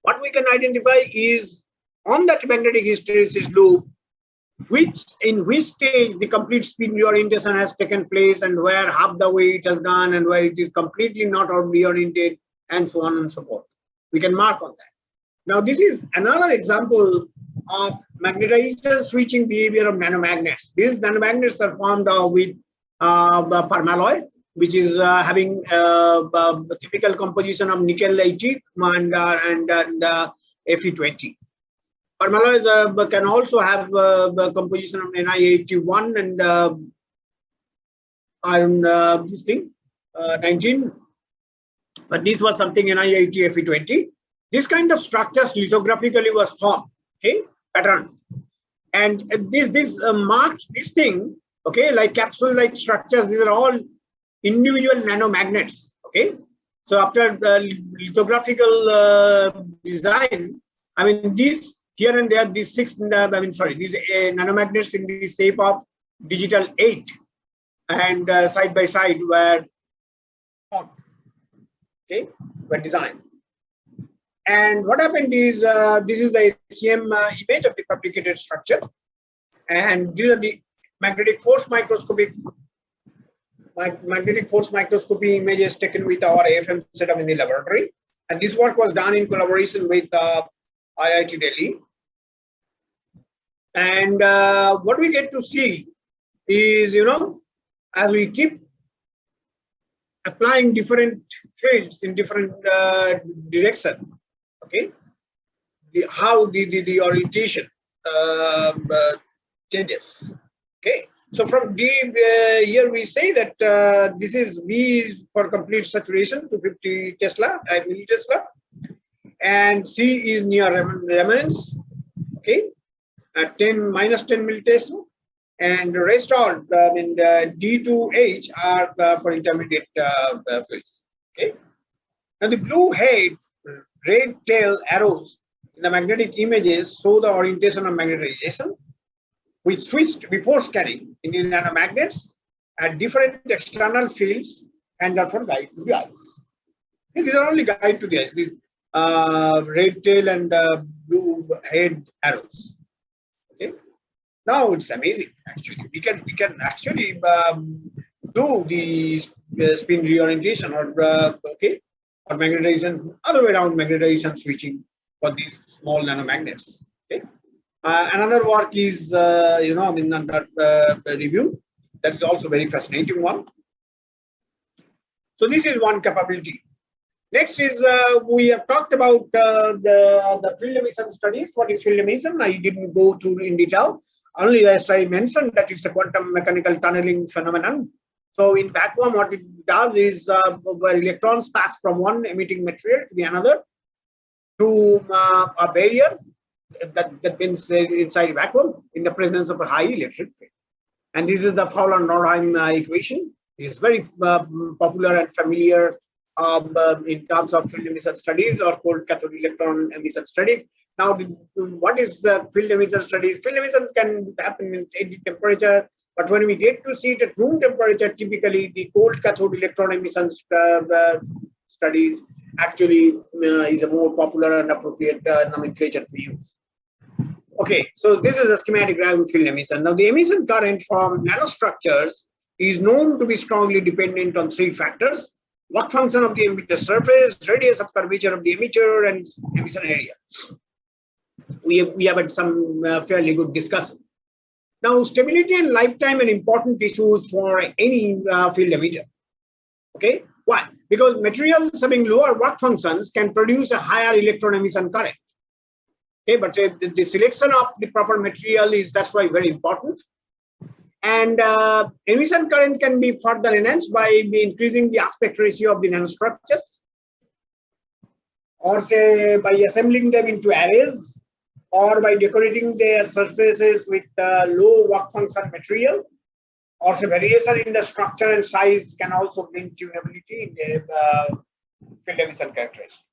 what we can identify is on that magnetic hysteresis loop, in which stage the complete spin reorientation has taken place, and where half the way it has gone, and where it is completely not reoriented, and so on and so forth. We can mark on that. Now, this is another example of magnetization switching behavior of nanomagnets. These nanomagnets are formed with permalloy, which is having the typical composition of nickel 80 and Fe20. Permalloys can also have the composition of Ni81 and iron this thing 19, but this was something Ni80 Fe20. This kind of structures lithographically was formed, okay, pattern, and this marks this thing, okay, like capsule-like structures. These are all individual nanomagnets, okay. So after lithographical design, I mean these here and there, these these nanomagnets in the shape of digital 8 and side by side were formed, okay, were designed. And what happened is this is the SEM image of the fabricated structure, and these are the magnetic force microscopy images taken with our AFM setup in the laboratory. And this work was done in collaboration with IIT Delhi. And what we get to see is, you know, as we keep applying different fields in different direction, okay, how the orientation changes, okay. So from D here we say that this is V is for complete saturation to 50 Tesla, millitesla, and C is near remnants, okay, at 10 minus 10 millitesla, and the rest all D to H are for intermediate fields, okay. Now the blue head, red tail arrows in the magnetic images show the orientation of magnetization, which switched before scanning in the nanomagnets at different external fields and therefore guide to the eyes. Okay, these are only guide to the eyes, these red tail and blue head arrows. Okay. Now it's amazing actually. We can actually do the spin reorientation or okay, or magnetization, other way around magnetization switching for these small nanomagnets. Okay. Another work is, you know, under review. That is also very fascinating one. So this is one capability. Next is we have talked about the field emission studies. What is field emission? I didn't go through in detail. Only as I mentioned that it's a quantum mechanical tunneling phenomenon. So in vacuum, what it does is where electrons pass from one emitting material to the another to a barrier that means inside vacuum in the presence of a high electric field. And this is the Fowler-Nordheim equation. This is very popular and familiar in terms of field emission studies or cold cathode electron emission studies. Now, what is the field emission studies? Field emission can happen in any temperature, but when we get to see it at room temperature, typically the cold cathode electron emission studies actually is a more popular and appropriate nomenclature to use. Okay, so this is a schematic diagram of field emission. Now, the emission current from nanostructures is known to be strongly dependent on three factors: work function of the emitter surface, radius of curvature of the emitter, and emission area. We have had some fairly good discussion. Now, stability and lifetime are important issues for any field emitter. Okay, why? Because materials having lower work functions can produce a higher electron emission current. Okay, but the selection of the proper material is, that's why, very important. And emission current can be further enhanced by increasing the aspect ratio of the nanostructures, or say by assembling them into arrays, or by decorating their surfaces with low work function material, or say variation in the structure and size can also bring tunability in the field emission characteristics.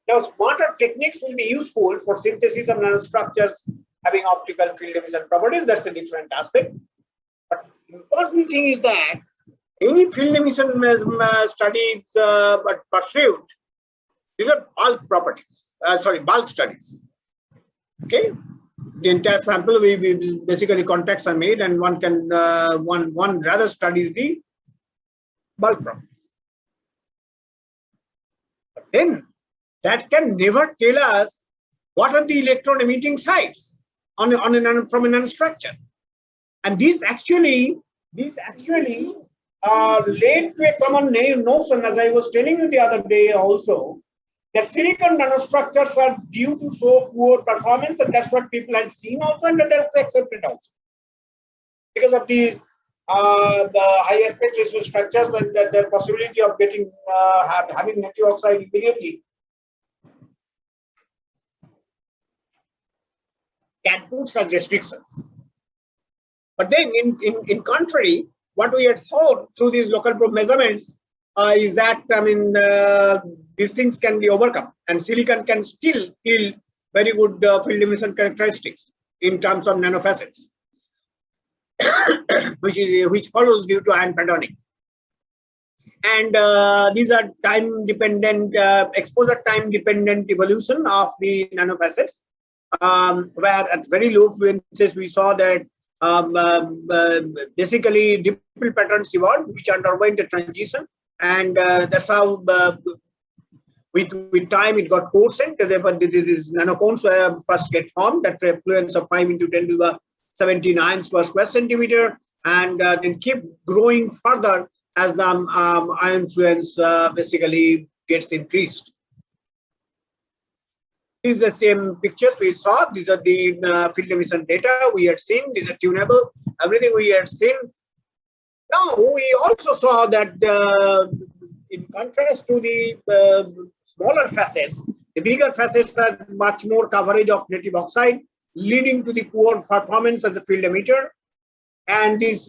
Now, smarter techniques will be useful for synthesis of nanostructures having optical field emission properties. That's a different aspect. But important thing is that any field emission studies but pursued, these are bulk properties. Bulk studies. Okay, the entire sample we basically contacts are made, and one can one rather studies the bulk property. But then that can never tell us what are the electron emitting sites from a nanostructure, and these actually led to a common notion, as I was telling you the other day also, that silicon nanostructures are due to so poor performance, and that's what people had seen also, and that's accepted also. Because of these the high aspect ratio structures, when the possibility of getting having native oxide immediately can put such restrictions. But then in contrary, what we had shown through these local probe measurements is that, I mean, these things can be overcome, and silicon can still yield very good field emission characteristics in terms of nanofacets, which follows due to ion patterning. And these are time dependent, exposure time dependent evolution of the nanofacets, where at very low fluencies we saw that basically dimple patterns evolved, which underwent a transition, and that's how with time it got coarsened. These nanocones first get formed at a fluence of 5 into 10 to the 79 per square centimeter, and then keep growing further as the ion fluence basically gets increased. These are the same pictures we saw. These are the field emission data we had seen. These are tunable, everything we had seen. Now, we also saw that in contrast to the smaller facets, the bigger facets have much more coverage of native oxide, leading to the poor performance as a field emitter. And this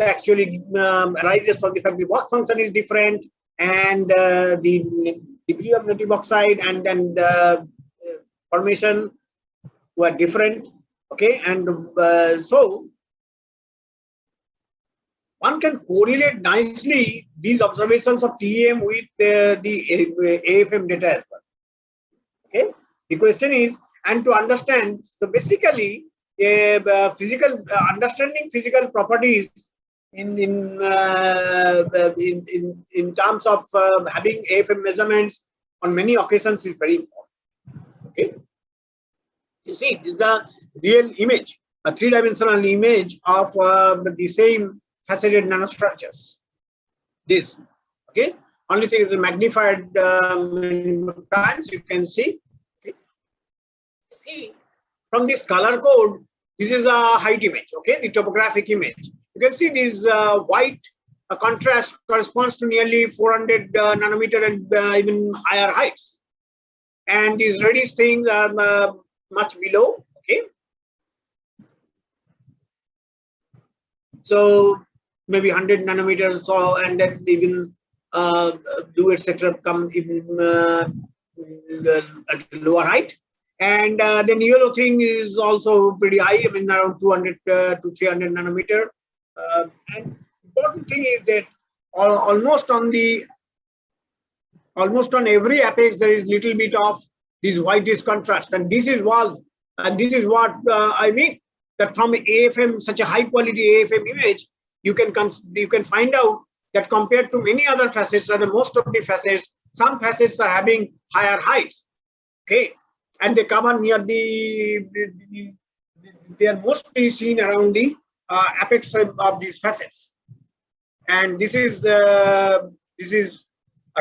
actually arises from the fact the work function is different, and the degree of native oxide and then the formation were different. Okay, and so one can correlate nicely these observations of TEM with the AFM data as well. Okay, the question is, and to understand, so basically physical understanding physical properties in terms of having AFM measurements on many occasions is very important. Okay, you see, this is a real image, a three-dimensional image of the same faceted nanostructures. This, okay, only thing is magnified times. You can see. Okay, see from this color code, this is a height image. Okay, the topographic image. You can see this white contrast corresponds to nearly 400 nanometer and even higher heights, and these reddish things are much below. Okay, so maybe 100 nanometers, so, and then even blue etc. come even at lower height, and then yellow thing is also pretty high. I mean, around 200 to 300 nanometer. And important thing is that almost on every apex there is little bit of this whitish contrast, and this is what I mean, that from AFM, such a high quality AFM image, you can find out that compared to many other facets, or most of the facets, some facets are having higher heights. Okay, and they cover near the they are mostly seen around the apex of these facets. And this is a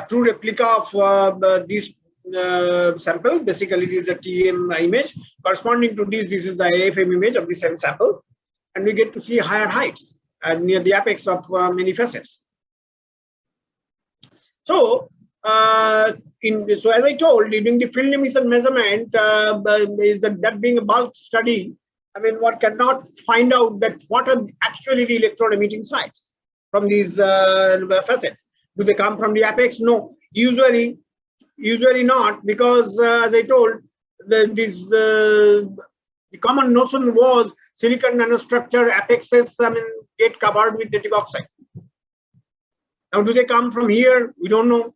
true replica of this sample. Basically, it is a TM image corresponding to this. This is the AFM image of the same sample, and we get to see higher heights near the apex of many facets. So, so as I told, during the field emission measurement, that being a bulk study, I mean, one cannot find out that what are actually the electron emitting sites from these facets. Do they come from the apex? No, usually not, because as I told, the common notion was silicon nanostructure apexes, I mean, get covered with native oxide. Now, do they come from here? We don't know,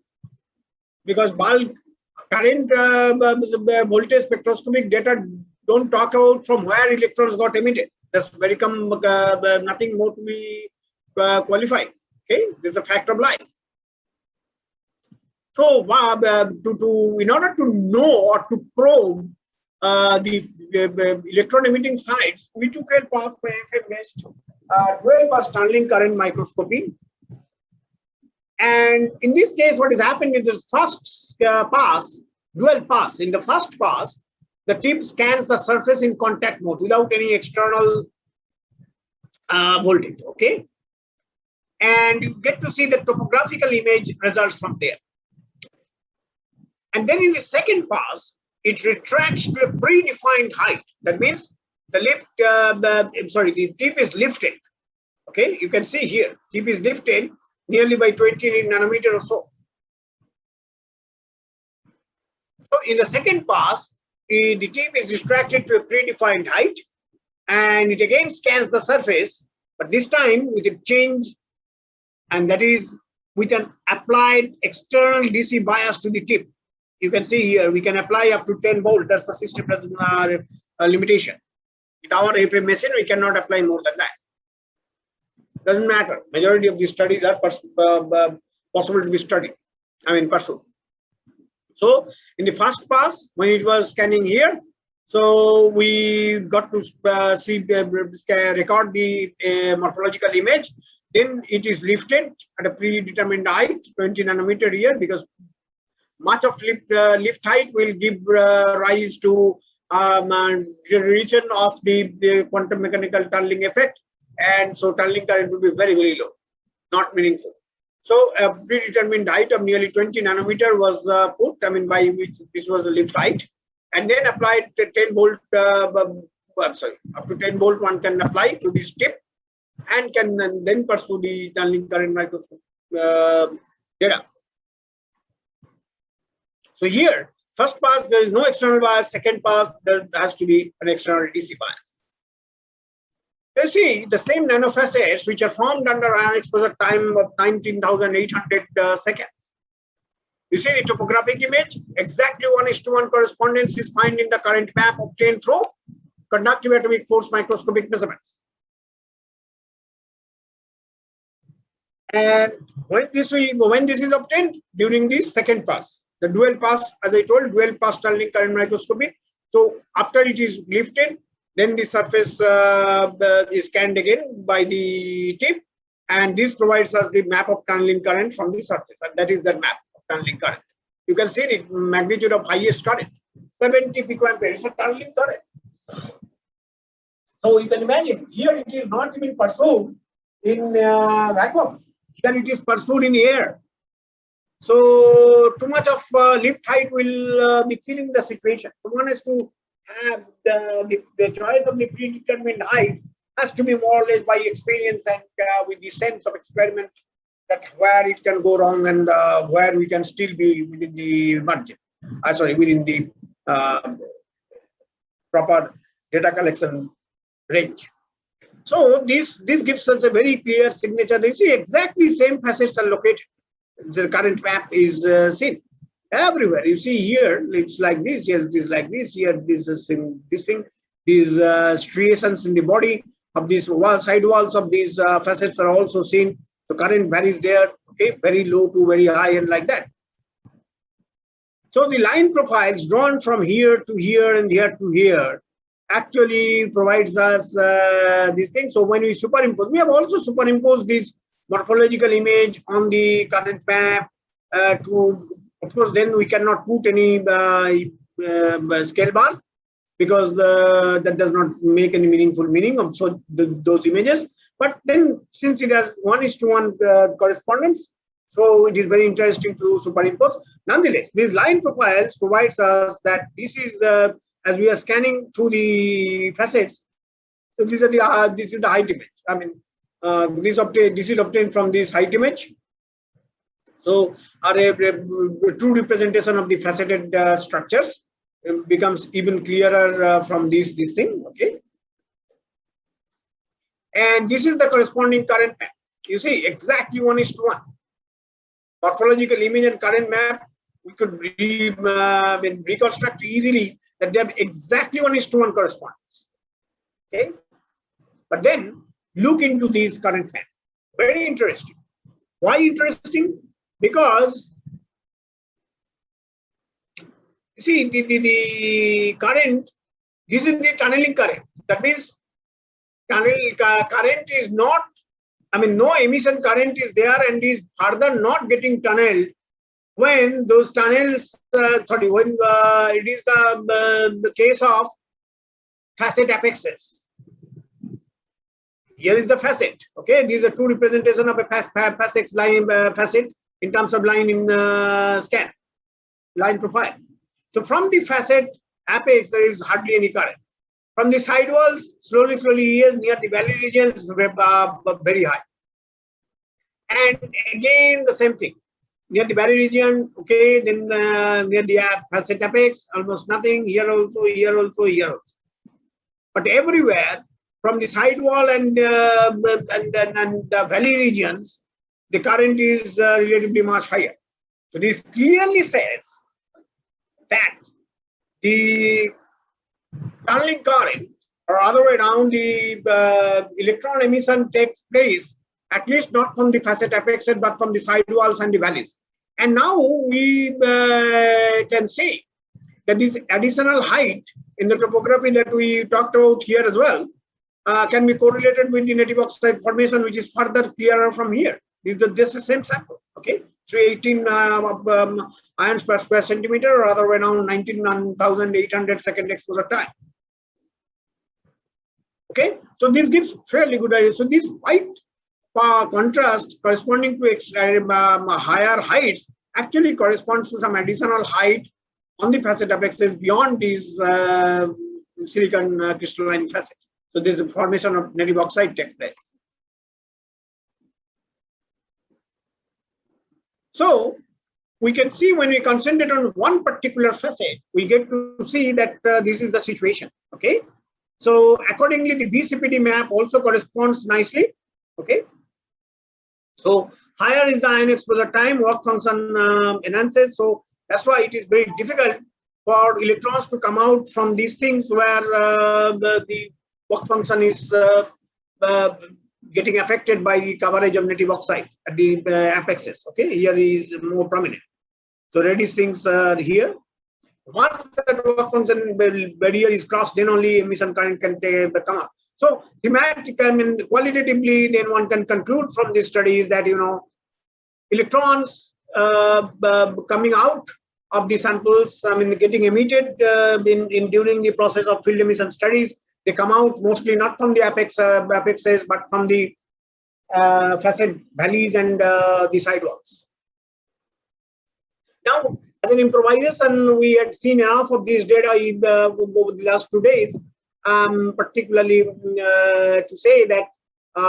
because bulk current voltage spectroscopic data don't talk about from where electrons got emitted. That's very nothing more to be qualified. Okay, this is a fact of life. So, in order to know or to probe the electron emitting sites, we took help of based dual-pass tunneling current microscopy. And in this case, what is happening in the first pass, dual pass, in the first pass, the tip scans the surface in contact mode without any external voltage, okay? And you get to see the topographical image results from there. And then in the second pass, it retracts to a predefined height. That means the the tip is lifted. Okay, you can see here, tip is lifted nearly by 20 nanometer or so. So in the second pass, the tip is retracted to a predefined height, and it again scans the surface, but this time with a change, and that is with an applied external DC bias to the tip. You can see here, we can apply up to 10 volt. That's the system limitation. With our AFM machine, we cannot apply more than that. Doesn't matter. Majority of these studies are possible to be studied. I mean, pursued. So in the first pass, when it was scanning here, so we got to record the morphological image. Then it is lifted at a predetermined height, 20 nanometer here, because much of lift height will give rise to generation of the quantum mechanical tunneling effect, and so tunneling current will be very, very low, not meaningful. So a predetermined height of nearly 20 nanometer was put, I mean, by which this was the lift height, and then applied 10 volt, up to 10 volt one can apply to this tip, and can then pursue the tunneling current microscope data. So here, first pass, there is no external bias. Second pass, there has to be an external DC bias. You see the same nanofacets which are formed under ion exposure time of 19,800 seconds. You see the topographic image, exactly 1:1 correspondence is found in the current map obtained through conductive atomic force microscopic measurements. And when this is obtained during the second pass, the dual pass, as I told, dual pass tunneling current microscopy. So after it is lifted, then the surface is scanned again by the tip, and this provides us the map of tunneling current from the surface, and that is the map of tunneling current. You can see the magnitude of highest current, 70 picoampere. It's a tunneling current. So you can imagine here it is not even pursued in vacuum. Here it is pursued in air. So too much of lift height will be killing the situation. So one has to have the choice of the predetermined height has to be more or less by experience and with the sense of experiment, that where it can go wrong and where we can still be within the margin. Within the proper data collection range. So this gives us a very clear signature. You see exactly same facets are located. The current map is seen everywhere. You see here it's like this, here it is like this, here this is this thing, these striations in the body of these side walls of these facets are also seen. The current varies there, okay, very low to very high and like that. So the line profiles drawn from here to here and here to here actually provides us these things. So when we superimpose, we have also superimposed this morphological image on the current map to, of course, then we cannot put any scale bar, because that does not make any meaningful meaning of those images. But then since it has 1:1 correspondence, so it is very interesting to superimpose. Nonetheless, these line profiles provides us that this is the, as we are scanning through the facets, so these are the this is the height image. I mean, this is obtained from this height image. So a true representation of the faceted structures becomes even clearer from this thing. Okay, and this is the corresponding current map. You see, exactly 1:1 morphological image and current map. We could reconstruct easily that they have exactly 1:1 correspondence. Okay, but then look into these current map. Very interesting. Why interesting? Because you see, the current, this is the tunneling current. That means current is not, I mean, no emission current is there and is further not getting tunneled when those tunnels, when it is the case of facet apexes. Here is the facet. Okay, this is a true representation of a facet line, facet in terms of line in scan, line profile. So from the facet apex, there is hardly any current. From the side walls, slowly here near the valley regions, very high. And again, the same thing. Near the valley region, okay, then near the facet apex, almost nothing. Here also, here also, here also. But everywhere, from the side wall and the valley regions, the current is relatively much higher. So this clearly says that the tunneling current, or other way around, the electron emission takes place at least not from the facet apexes but from the side walls and the valleys. And now we can see that this additional height in the topography that we talked about here as well can be correlated with the native oxide formation, which is further clearer from here. This is the same sample. Okay, 318 ions per square centimeter, or other way around 19,800 second exposure time. Okay, so this gives fairly good idea. So this white contrast corresponding to higher heights actually corresponds to some additional height on the facet apexes beyond these silicon crystalline facet. So there is a formation of native oxide takes place. So we can see when we concentrate on one particular facet, we get to see that this is the situation. Okay, so accordingly, the BCPD map also corresponds nicely. Okay, so higher is the ion exposure time, work function enhances. So that's why it is very difficult for electrons to come out from these things where the work function is getting affected by the coverage of native oxide at the apexes. Okay, here is more prominent. So reddish things are here. Once that work function barrier is crossed, then only emission current can come up. So thematic, I mean, qualitatively, then one can conclude from these studies that, you know, electrons coming out of the samples, I mean, getting emitted during the process of field emission studies, they come out mostly not from the apexes, but from the facet valleys and the sidewalls. Now, as an improvisation, we had seen enough of these data over the last 2 days, particularly to say that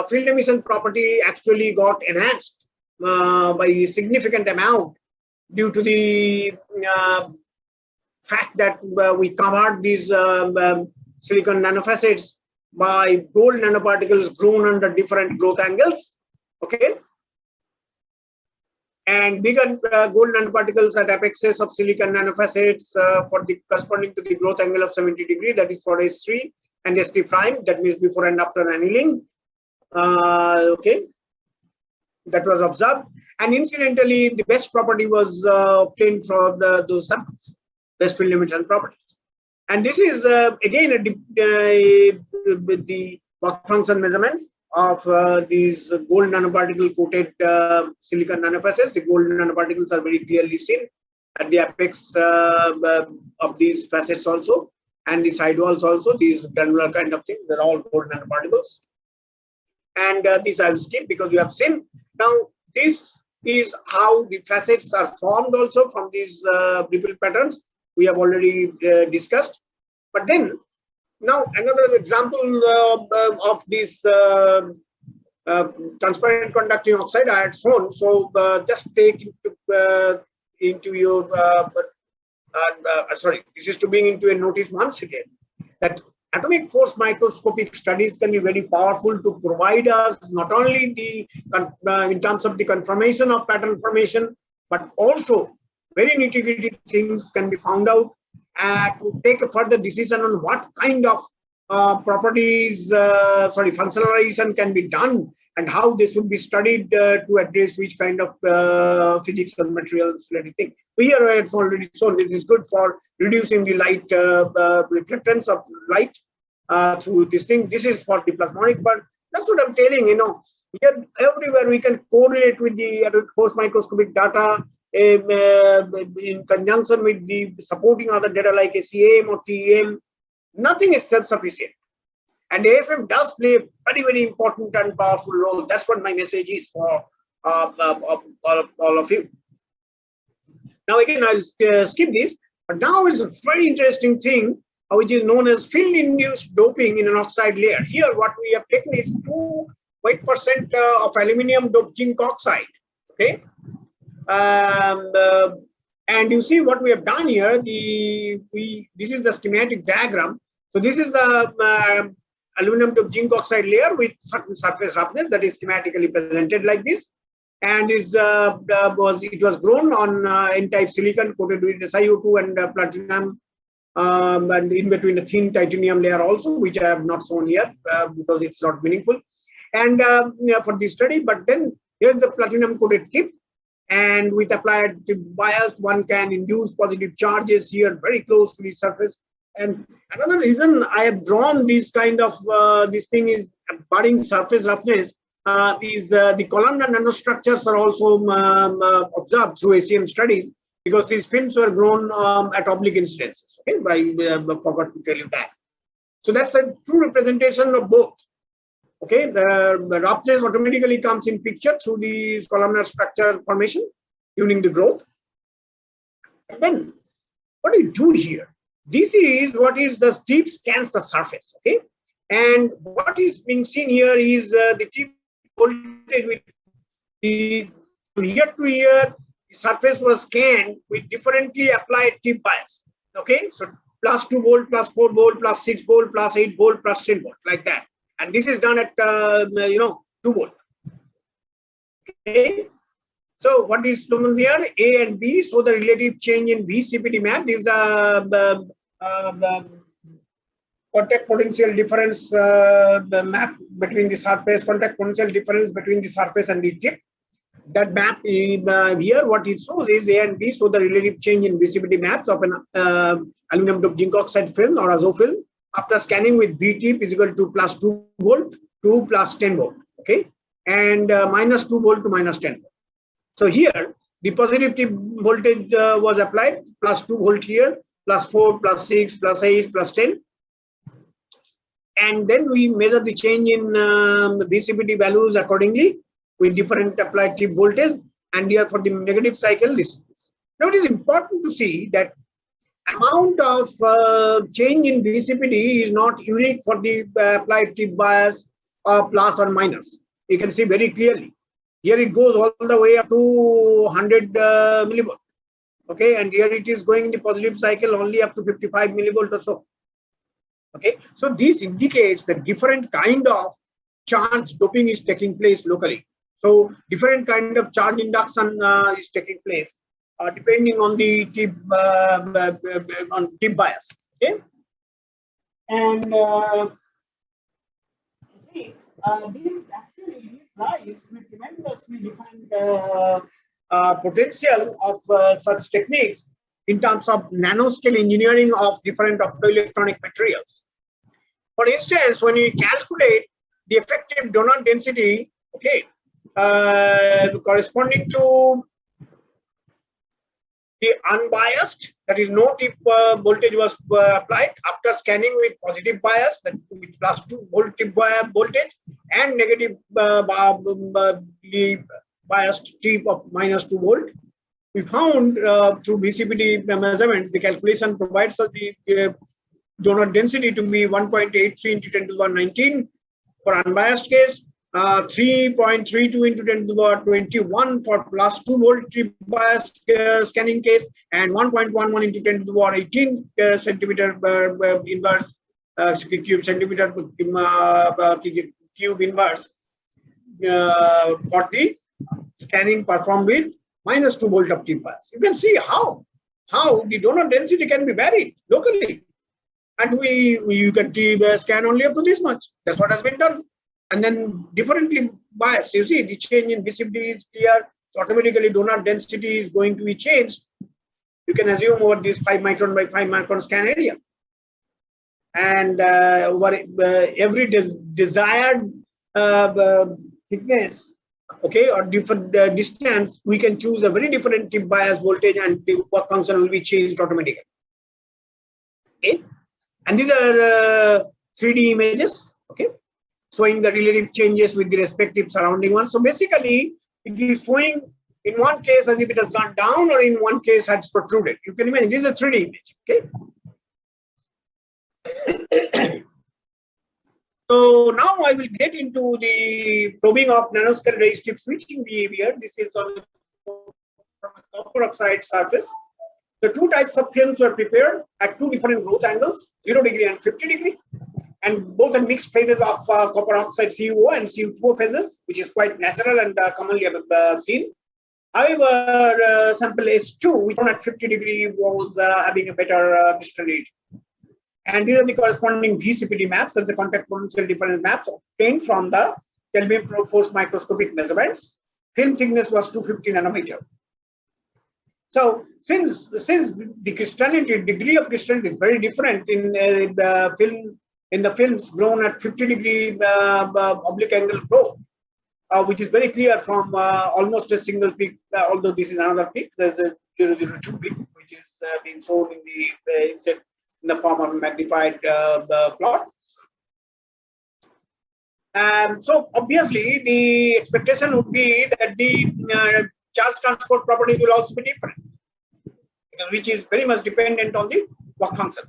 field emission property actually got enhanced by a significant amount due to the fact that we covered these silicon nanofacets by gold nanoparticles grown under different growth angles. Okay, and bigger gold nanoparticles at apexes of silicon nanofacets for the corresponding to the growth angle of 70 degrees, that is for S3 and S3 prime, that means before and after annealing. Okay, that was observed, and incidentally, the best property was obtained from those samples, best field emission properties. And this is again the work function measurement of these gold nanoparticle coated silicon nanopassages. The gold nanoparticles are very clearly seen at the apex of these facets also, and the sidewalls also. These granular kind of things, they're all gold nanoparticles. And this I will skip because you have seen. Now this is how the facets are formed also from these ripple patterns we have already discussed. But then now another example of this transparent conducting oxide I had shown. So just take into your sorry, this is to bring into a notice once again that atomic force microscopic studies can be very powerful to provide us not only the in terms of the confirmation of pattern formation, but also very nitty-gritty things can be found out to take a further decision on what kind of properties, functionalization can be done and how they should be studied to address which kind of physics and materials related thing. So here it's already shown this is good for reducing the light reflectance of light through this thing. This is for the plasmonic, but that's what I'm telling, you know, here everywhere we can correlate with the force microscopic data in conjunction with the supporting other data like SEM or TEM. Nothing is self-sufficient, and AFM does play a very, very important and powerful role. That's what my message is for all of you. Now again, I'll skip this, but now is a very interesting thing which is known as field-induced doping in an oxide layer. Here, what we have taken is 2% of aluminium doped zinc oxide. Okay, and you see what we have done here. This is the schematic diagram. So this is the aluminum doped zinc oxide layer with certain surface roughness that is schematically presented like this, and it was grown on N-type silicon coated with SiO2 and platinum, and in between the thin titanium layer also, which I have not shown here because it's not meaningful. And for this study, but then here's the platinum coated tip. And with applied bias, one can induce positive charges here very close to the surface. And another reason I have drawn this kind of this thing is budding surface roughness is the columnar nanostructures are also observed through SEM studies because these films were grown at oblique incidences. Okay, I forgot to tell you that. So that's a true representation of both. Okay, the roughness automatically comes in picture through the columnar structure formation during the growth. And then what do you do here? This is what is the tip scans the surface. Okay, and what is being seen here is the tip voltage with the year to year the surface was scanned with differently applied tip bias. Okay, so plus 2 volt, plus 4 volt, plus 6 volt, plus 8 volt, plus 10 volt, like that. And this is done at 2 volt. Okay. So what is shown here? A and B. So the relative change in VCPD map is the contact potential difference, the map between the surface, contact potential difference between the surface and the tip. That map in here, what it shows is A and B. So the relative change in VCPD maps of an aluminum doped zinc oxide film or azo film after scanning with B tip is equal to plus 2 volt to plus 10 volt. Okay, and minus 2 volt to minus 10 volt. So here the positive tip voltage was applied, plus 2 volt here, plus 4, plus 6, plus 8, plus 10. And then we measure the change in the VCPD values accordingly with different applied tip voltage. And here for the negative cycle, this. Now it is important to see that amount of change in VCPD is not unique for the applied tip bias plus or minus. You can see very clearly. Here it goes all the way up to 100 millivolt. Okay, and here it is going in the positive cycle only up to 55 millivolt or so. Okay, so this indicates that different kind of charge doping is taking place locally. So different kind of charge induction is taking place depending on the tip bias. Okay, and this actually lies with tremendously defined potential of such techniques in terms of nanoscale engineering of different optoelectronic materials. For instance, when you calculate the effective donor density, okay, corresponding to the unbiased, that is no tip voltage was applied after scanning with positive bias, that with +2 volt tip voltage, and negative biased tip of -2 volt. We found through BCPD measurements, the calculation provides us the donor density to be 1.83 into 10 to the power 19 for unbiased case, 3.32 into 10 to the power 21 for +2 volt tip bias scanning case, and 1.11 into 10 to the power 18 centimeter inverse cube centimeter cube inverse for the scanning performed with -2 volt of tip bias. You can see how the donor density can be varied locally, and you can scan only up to this much. That's what has been done, and then differently biased. You see the change in visibility is clear, so automatically donor density is going to be changed. You can assume over this 5 micron by 5 micron scan area, and over every desired thickness, okay, or different distance, we can choose a very different tip bias voltage, and the work function will be changed automatically. Okay, and these are 3D images, okay, showing the relative changes with the respective surrounding ones. So basically, it is showing in one case as if it has gone down, or in one case has protruded. You can imagine this is a 3D image, okay. So now I will get into the probing of nanoscale resistive switching behavior. This is on from a copper oxide surface. The two types of films were prepared at two different growth angles, 0 degree and 50 degree, and both are mixed phases of copper oxide CuO and CuO phases, which is quite natural and commonly seen. However, sample S2, which at 50 degree, was having a better crystallinity. And these are the corresponding VCPD maps, and the contact potential difference maps obtained from the Kelvin Force Microscopic measurements. Film thickness was 250 nanometer. So since the crystallinity, degree of crystallinity is very different in the films grown at 50 degree oblique angle growth, which is very clear from almost a single peak. Although this is another peak, there's a 002 peak, which is being shown in the form of a magnified plot. And so obviously the expectation would be that the charge transport properties will also be different, which is very much dependent on the work function,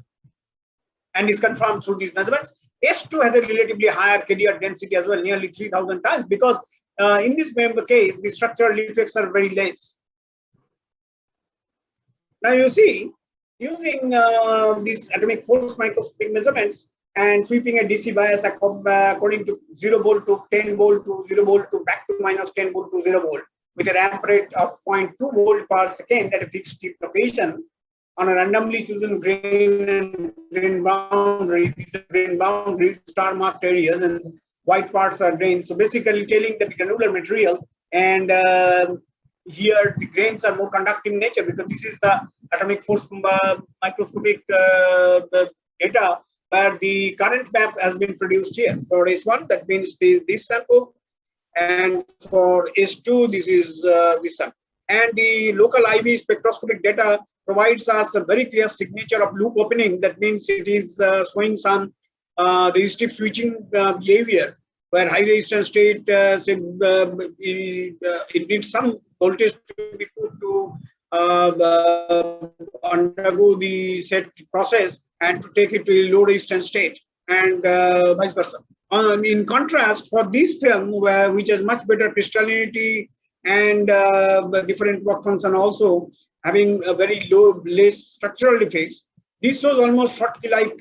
and is confirmed through these measurements. S2 has a relatively higher KDR density as well, nearly 3,000 times, because in this case the structural defects are very less. Now you see, using these atomic force microscopic measurements and sweeping a DC bias according to 0 volt to 10 volt to 0 volt to back to -10 volt to 0 volt with a ramp rate of 0.2 volt per second at a fixed tip location on a randomly chosen grain and grain boundary. These are grain boundaries, star marked areas, and white parts are grains. So basically telling that the granular material, and here the grains are more conductive in nature, because this is the atomic force microscopic data where the current map has been produced here. For S1, that means this sample, and for S2, this is this sample. And the local IV spectroscopic data provides us a very clear signature of loop opening. That means it is showing some resistive switching behavior, where high resistance state it needs some voltage to be put to undergo the set process and to take it to a low resistance state, and vice versa. In contrast, for this film, which has much better crystallinity and different work function, also having a very less structural defects, this shows almost Schottky-like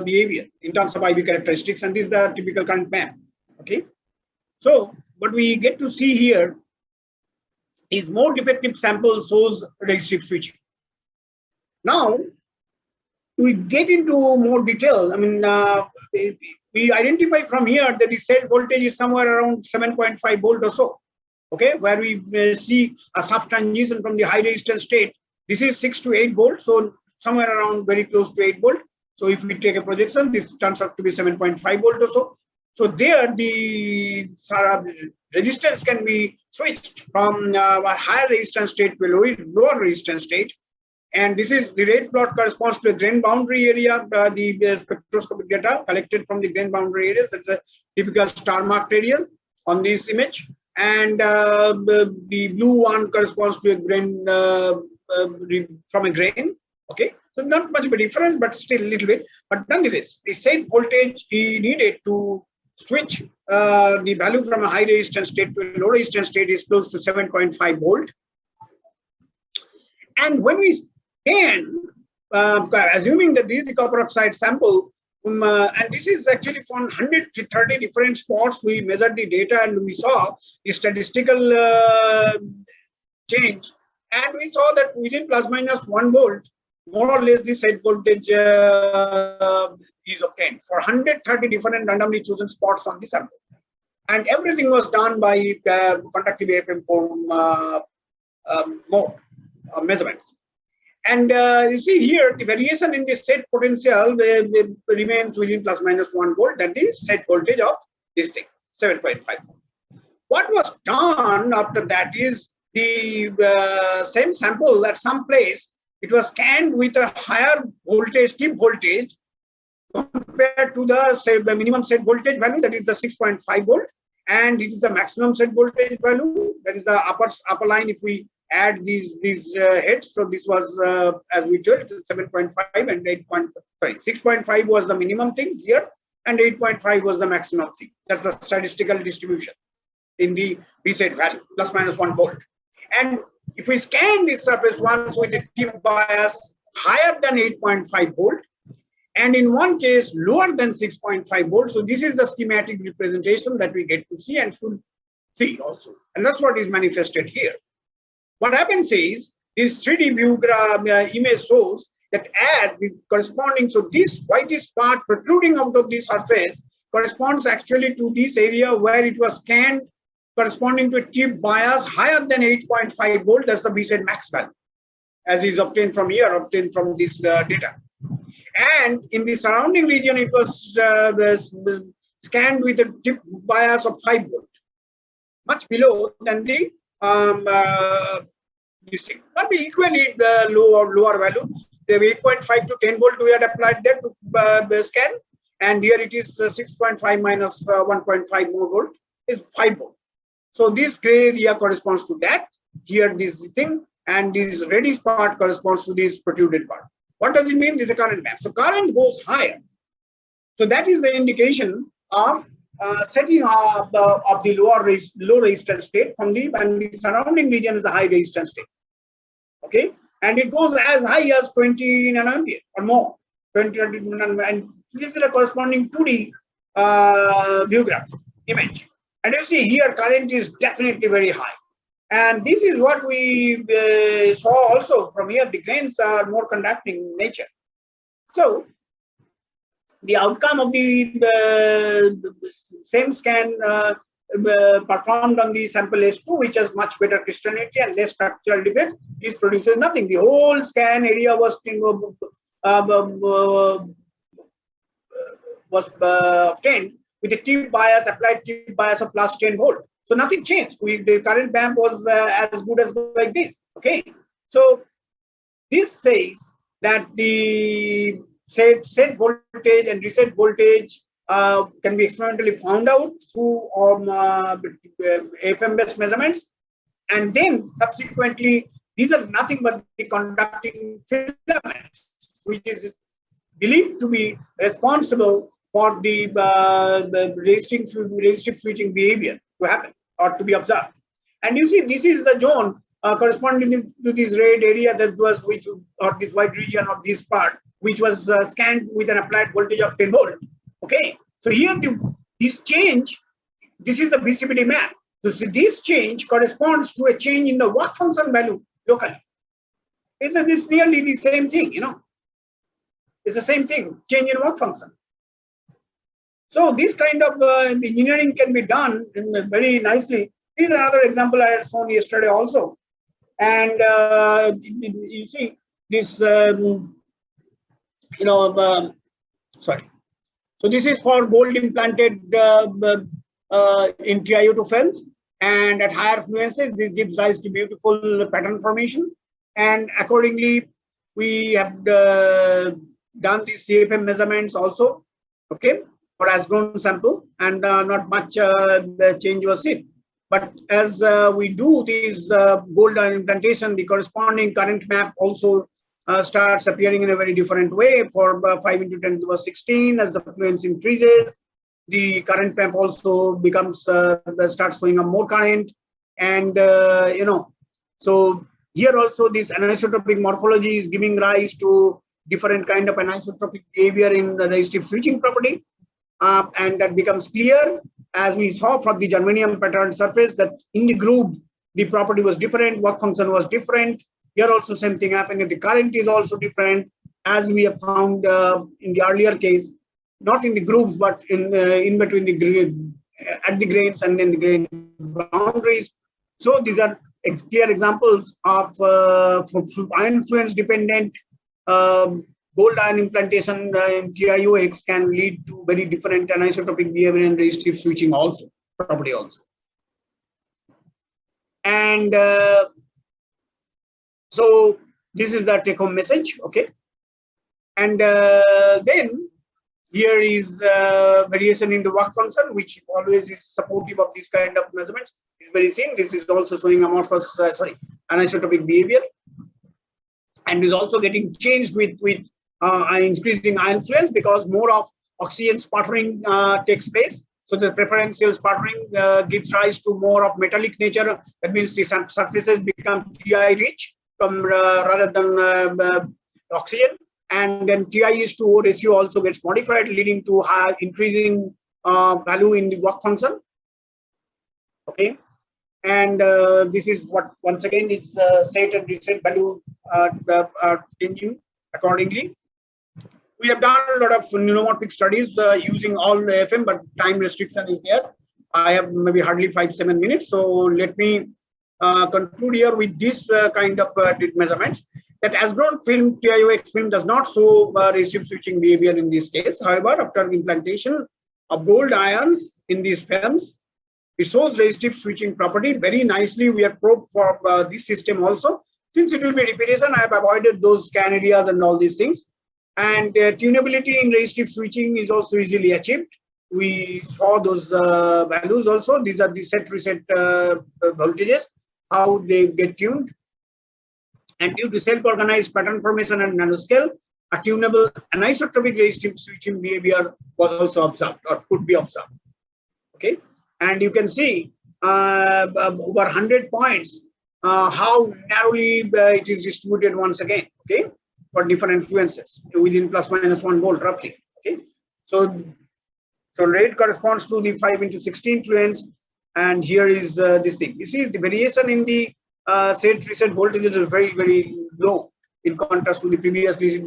behavior in terms of IV characteristics, and this is the typical current map. Okay, so what we get to see here is more defective sample shows resistive switching. Now we get into more detail. I mean, we identify from here that the cell voltage is somewhere around 7.5 volt or so. Okay, where we see a sub transition from the high resistance state This is 6 to 8 volt, so somewhere around very close to 8 volt. So if we take a projection, this turns out to be 7.5 volt or so. So there the resistance can be switched from a higher resistance state to a lower resistance state. And this is the red plot corresponds to a grain boundary area, the spectroscopic data collected from the grain boundary areas. That's a typical star marked area on this image. And the blue one corresponds to a grain from a grain. Okay, so not much of a difference, but still a little bit. But nonetheless, the set voltage is needed to switch the value from a high resistance state to a low resistance state is close to 7.5 volt. And when we scan, assuming that this is the copper oxide sample, and this is actually from 130 different spots, we measured the data and we saw the statistical change, and we saw that within plus minus 1 volt, more or less the set voltage is obtained for 130 different randomly chosen spots on the sample. And everything was done by conductive FM4 mode measurements. And you see here, the variation in the set potential remains within plus minus 1 volt, that is set voltage of this thing, 7.5 volt. What was done after that is the same sample at some place, it was scanned with a higher voltage, tip voltage, compared to the minimum set voltage value, that is the 6.5 volt, and it is the maximum set voltage value, that is the upper line. If we add these heads, so this was as we told, 7.5 and 6.5 was the minimum thing here, and 8.5 was the maximum thing. That's the statistical distribution in the B set value, plus minus 1 volt. And if we scan this surface once with a tip bias higher than 8.5 volt, and in one case lower than 6.5 volt, so this is the schematic representation that we get to see and should see also. And that's what is manifested here. What happens is this 3D view image shows that as this corresponding, so this whitish part protruding out of the surface corresponds actually to this area where it was scanned, corresponding to a tip bias higher than 8.5 volt. That's the B set max value, as is obtained from here, obtained from this data. And in the surrounding region, it was scanned with a tip bias of 5 volt, much below than the this thing, but equally lower value. The 8.5 to 10 volt we had applied there to scan, and here it is 6.5 minus 1.5 more volt is 5 volt. So this gray area corresponds to that. Here this thing, and this reddish part corresponds to this protruded part. What does it mean? This is a current map. So current goes higher. So that is the indication of setting of the low resistance state from and the surrounding region is the high resistance state. Okay, and it goes as high as 20 nanoampere or more. 20, and this is a corresponding 2D view graph image. And you see here current is definitely very high. And this is what we saw also from here. The grains are more conducting in nature. So the outcome of the same scan performed on the sample S2, which has much better crystallinity and less structural defects, this produces nothing. The whole scan area was obtained with a tip bias, applied tip bias of plus 10 volt. So nothing changed. The current band was as good as like this. Okay. So this says that the set voltage and reset voltage can be experimentally found out through FM based measurements, and then subsequently these are nothing but the conducting filaments, which is believed to be responsible for the resistive switching behavior to happen or to be observed. And you see, this is the zone corresponding to this red area that was or this white region of this part, which was scanned with an applied voltage of 10 volt. Okay, so here this change, this is the BCPD map. So this change corresponds to a change in the work function value locally. It's nearly the same thing, you know. It's the same thing, change in work function. So this kind of engineering can be done very nicely. This is another example I had shown yesterday also. And you see this, sorry. So this is for gold implanted in TiO2 films, and at higher fluences, this gives rise to beautiful pattern formation. And accordingly, we have done these CFM measurements also, okay, for as grown sample, and not much the change was seen. But as we do this gold implantation, the corresponding current map also starts appearing in a very different way for 5 into 10 to the 16. As the fluence increases, the current map also becomes starts showing up more current, and so here also this anisotropic morphology is giving rise to different kind of anisotropic behavior in the resistive switching property, and that becomes clear as we saw from the germanium pattern surface that in the group the property was different, work function was different. Here also same thing happening. The current is also different, as we have found in the earlier case, not in the groups, but in between the at the grains and then the grain boundaries. So these are clear examples of ion fluence dependent gold ion implantation in TiO2 can lead to very different anisotropic behavior and resistive switching also property also. And so this is the take home message, okay. And then here is variation in the work function, which always is supportive of this kind of measurements. Is very seen. This is also showing amorphous, anisotropic behavior, and is also getting changed with increasing ion fluence because more of oxygen sputtering takes place. So the preferential sputtering gives rise to more of metallic nature. That means the surfaces become Ti rich rather than oxygen. And then Ti:2O ratio also gets modified, leading to high increasing value in the work function. Okay, and this is what once again is set and reset value changing accordingly. We have done a lot of neuromorphic studies using all FM, but time restriction is there. I have maybe hardly 5-7 minutes, so let me conclude here with this kind of measurements. That as grown film TiO2 film does not show resistive switching behavior in this case. However, after implantation of gold ions in these films, it shows resistive switching property very nicely. We have probed for this system also. Since it will be repetition, I have avoided those scan areas and all these things. And tunability in resistive switching is also easily achieved. We saw those values also. These are the set reset voltages, how they get tuned. And due to self-organized pattern formation and nanoscale, a tunable anisotropic resistive switching behavior was also observed or could be observed. Okay, and you can see over 100 points how narrowly it is distributed once again. Okay, for different influences within ±1 volt roughly. Okay, so rate corresponds to the 5 into 16 influence, and here is this thing. You see the variation in the set reset voltages is very, very low in contrast to the previously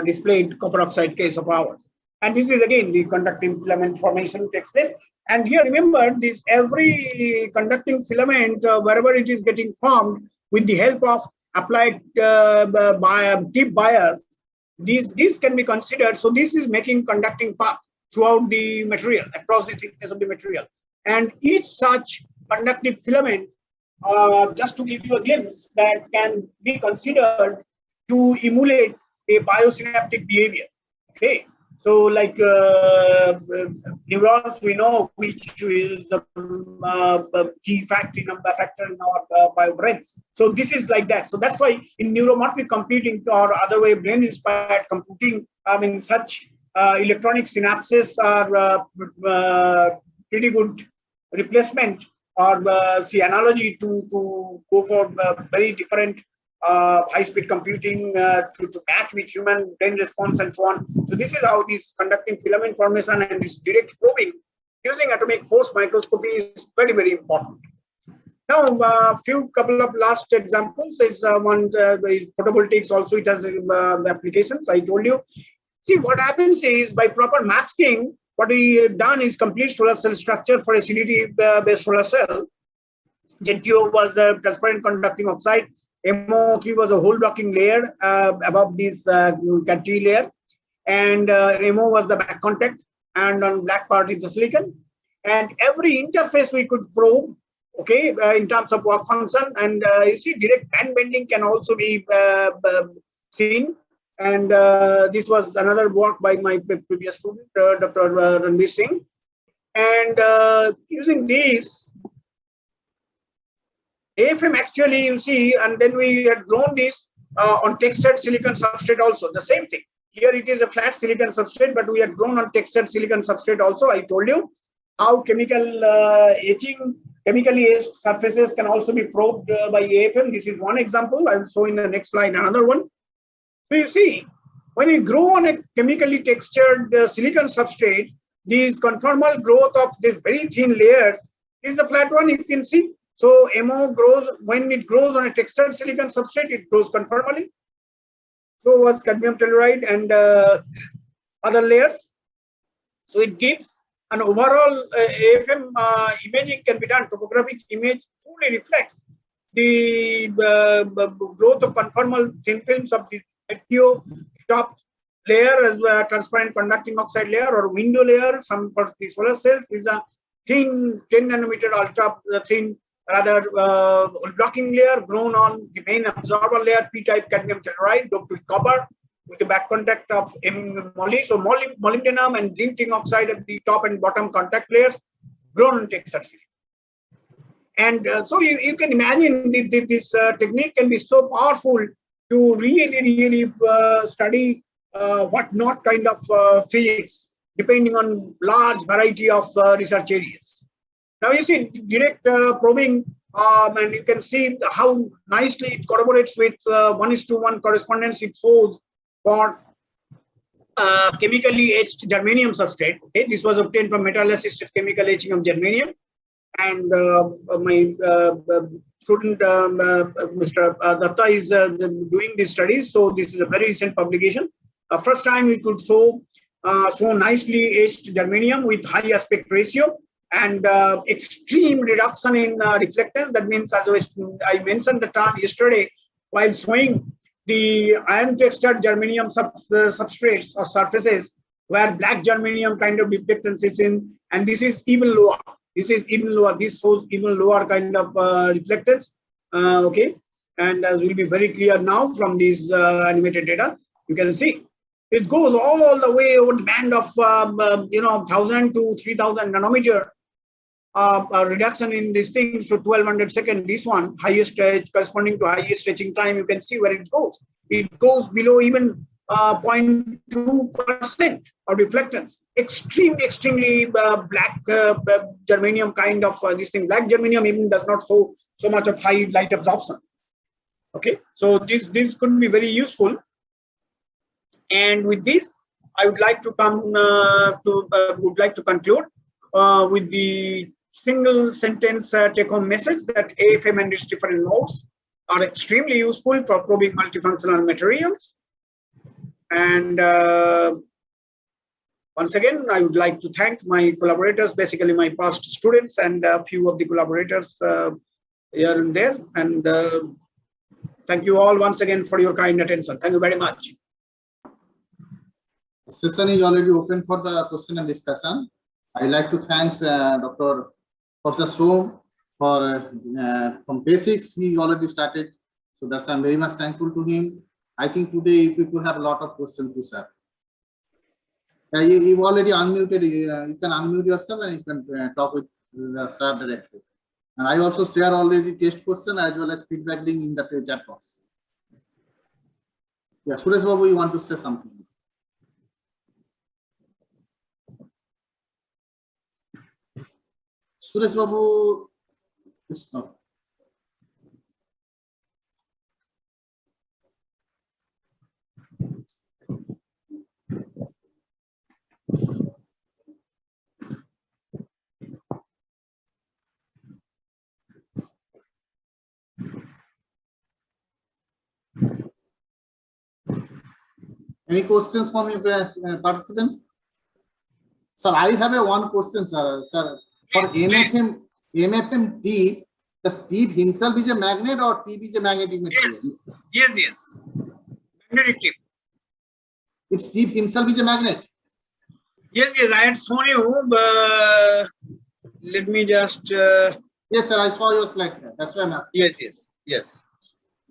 displayed copper oxide case of ours. And this is again the conducting filament formation takes place. And here remember this every conducting filament wherever it is getting formed with the help of applied tip bias, these can be considered. So this is making conducting path throughout the material, across the thickness of the material. And each such conductive filament, just to give you a glimpse, that can be considered to emulate a biosynaptic behavior. Okay, so like neurons, we know which is the key factor in our biobrains. So this is like that. So that's why in neuromorphic computing or other way brain inspired computing, I mean such electronic synapses are pretty good replacement or analogy to go for very different high-speed computing to match with human brain response and so on. So this is how this conducting filament formation and this direct probing using atomic force microscopy is very, very important. Now, couple of last examples is one photovoltaics also. It has applications. I told you. See, what happens is by proper masking, what we have done is complete solar cell structure for a CDT based solar cell. ZTO was a transparent conducting oxide. MO3 was a hole blocking layer above this cantilever layer, and MO was the back contact, and on black part is the silicon. And every interface we could probe, okay, in terms of work function. And you see, direct band bending can also be seen. And this was another work by my previous student, Dr. Ranveer Singh. And using these, AFM actually, you see, and then we had drawn this on textured silicon substrate also, the same thing. Here it is a flat silicon substrate, but we had drawn on textured silicon substrate also. I told you how chemical etching, chemically etched surfaces can also be probed by AFM. This is one example. I will show in the next slide another one. So you see, when you grow on a chemically textured silicon substrate, these conformal growth of these very thin layers is a flat one, you can see. So MO grows, when it grows on a textured silicon substrate, it grows conformally. So was cadmium telluride and other layers. So it gives an overall AFM imaging can be done. Topographic image fully reflects the growth of conformal thin films of the ZTO top layer as well, transparent conducting oxide layer or window layer. Some for the solar cells is a thin 10 nanometer ultra thin rather blocking layer grown on the main absorber layer, p-type cadmium telluride doped with copper with the back contact of moly. So molybdenum and zinc tin oxide at the top and bottom contact layers grown on textured silicon. And so you can imagine this technique can be so powerful to really study what not kind of physics, depending on large variety of research areas. Now you see direct probing, and you can see how nicely it corroborates with 1:1 correspondence it shows for chemically etched germanium substrate. Okay, this was obtained from metal-assisted chemical etching of germanium, and my student Mr. Datta is doing these studies. So this is a very recent publication. First time we could show so nicely etched germanium with high aspect ratio and extreme reduction in reflectance. That means, as I mentioned the term yesterday while showing the iron textured germanium substrates or surfaces where black germanium kind of reflectance is in, and this is even lower. This is even lower. This shows even lower kind of reflectance. Okay, and as will be very clear now from these animated data, you can see it goes all the way over the band of 1,000 to 3,000 nanometer. Reduction in this thing, so 1200 seconds. This one highest corresponding to highest stretching time. You can see where it goes. It goes below even 0.2% of reflectance. Extremely black germanium kind of this thing. Black germanium even does not show so much of high light absorption. Okay, so this could be very useful. And with this, I would like to come to conclude with the single sentence take-home message that AFM and its different modes are extremely useful for probing multifunctional materials. And once again, I would like to thank my collaborators, basically my past students and a few of the collaborators here and there. And thank you all once again for your kind attention. Thank you very much. The session is already open for the question and discussion. I like to thank Dr. Professor Som for from basics he already started. So that's I'm very much thankful to him. I think today people have a lot of questions to sir. You've already unmuted. You can unmute yourself and you can talk with the sir directly. And I also share already test question as well as feedback link in the chat box. Yeah, Suresh Babu, you want to say something? Suresh Babu, no. Any questions from your participants? Sir, I have one question, sir. Sir, for MFM deep, The tip himself is a magnet or tip is a magnetic material? Yes. Magnetic tip. Its tip himself is a magnet. Yes, I had shown you. Let me just. Yes, sir. I saw your slide, sir. That's why I'm asking. Yes.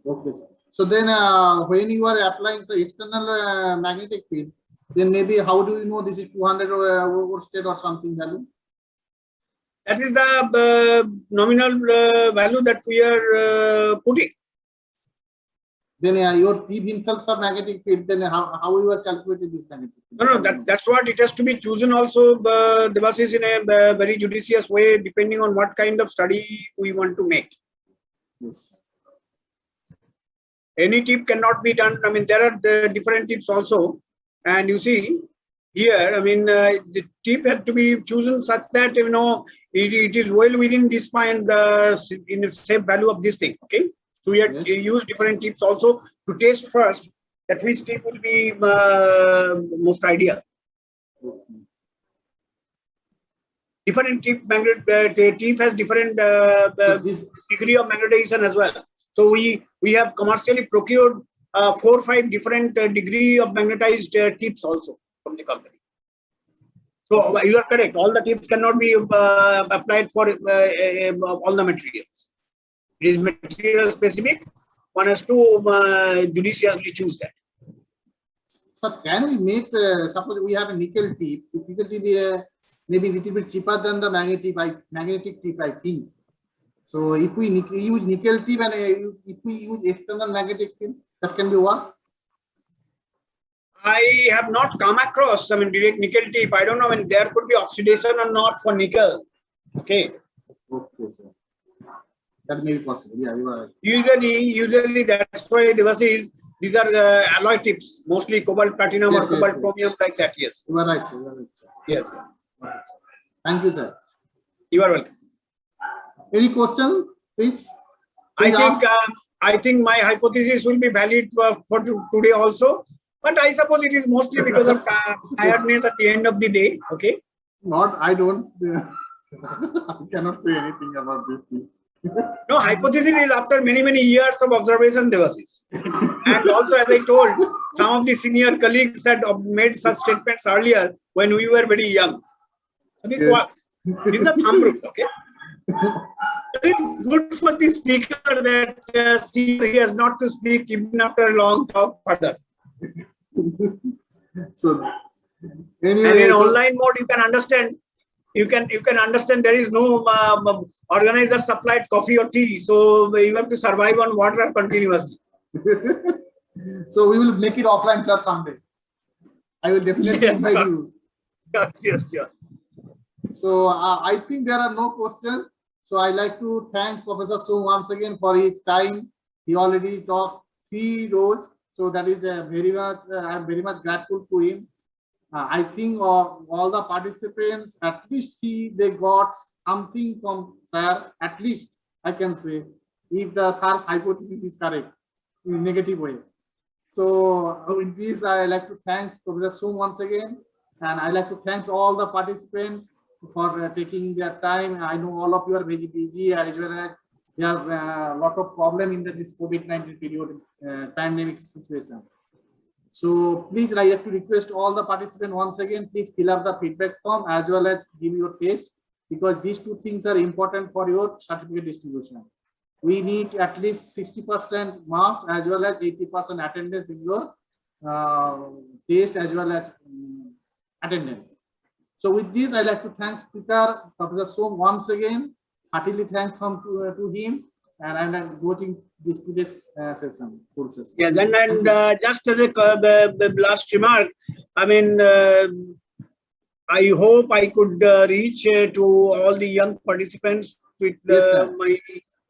Okay, sir. So then, when you are applying the external magnetic field, then maybe how do you know this is 200 overstate or something value? That is the nominal value that we are putting. Then your tip himself are magnetic field. Then how you are calculating this magnetic field? No, that's what it has to be chosen also. The devices in a very judicious way, depending on what kind of study we want to make. Yes. Any tip cannot be done. I mean, there are the different tips also, and you see here. I mean, the tip had to be chosen such that it is well within this point in the safe value of this thing. Okay, so we have used different tips also to test first that which tip will be most ideal. Different tip tip has different degree of magnetization as well. So we have commercially procured 4 or 5 different degree of magnetized tips also from the company. So you are correct. All the tips cannot be applied for all the materials. It is material specific. One has to judiciously choose that. So can we make, suppose we have a nickel tip, nickel tip maybe a little bit cheaper than the magnetic tip, I think. So if we use nickel tip and if we use external magnetic tip, that can be what? I have not come across, direct nickel tip. I don't know when there could be oxidation or not for nickel. Okay. Okay, sir. That may be possible. Yeah, you are right. Usually that's why these are alloy tips, mostly cobalt platinum or cobalt chromium like that. Yes. You are right, sir. You are right, sir. Yes. Thank you, sir. You are welcome. Any question, please? I think my hypothesis will be valid for today also, but I suppose it is mostly because of tiredness at the end of the day. Okay. I don't. I cannot say anything about this thing. No, hypothesis is after many years of observation devices. And also, as I told, some of the senior colleagues had made such statements earlier when we were very young. So this works. This is a thumb rule, okay? It is good for the speaker that he has not to speak even after a long talk further. So, anyway, and in online mode, you can understand. You can understand there is no organizer supplied coffee or tea, so you have to survive on water continuously. So we will make it offline, sir, someday. I will definitely invite you. Sure. So I think there are no questions. So I like to thank Professor Som once again for his time. He already talked 3 rows, so that is very much. I am very much grateful to him. I think all the participants, at least they got something from sir. At least I can say, if the sir's hypothesis is correct in a negative way. So with this, I like to thank Professor Som once again, and I like to thank all the participants for taking their time. I know all of you are very busy, as well as there are a lot of problem in this COVID-19 period, pandemic situation. So please, I have to request all the participants once again, please fill up the feedback form as well as give your test, because these 2 things are important for your certificate distribution. We need at least 60% marks as well as 80% attendance in your test as well as attendance. So with this, I like to thank speaker Professor Som once again. Heartily thanks to him, and I'm voting this session. Yes, and just as a last remark, I mean, I hope I could reach to all the young participants with my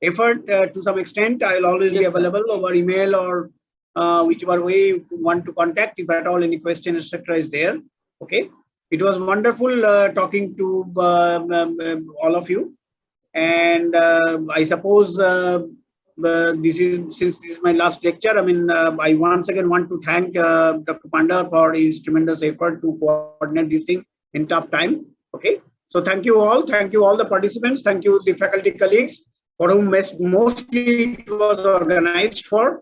effort to some extent. I'll always be available over email or whichever way you want to contact, if at all any question, etc. is there. Okay. It was wonderful talking to all of you. And I suppose since this is my last lecture, I mean, I once again want to thank Dr. Panda for his tremendous effort to coordinate this thing in tough time. Okay, so thank you all the participants, thank you the faculty colleagues for whom mostly it was organized for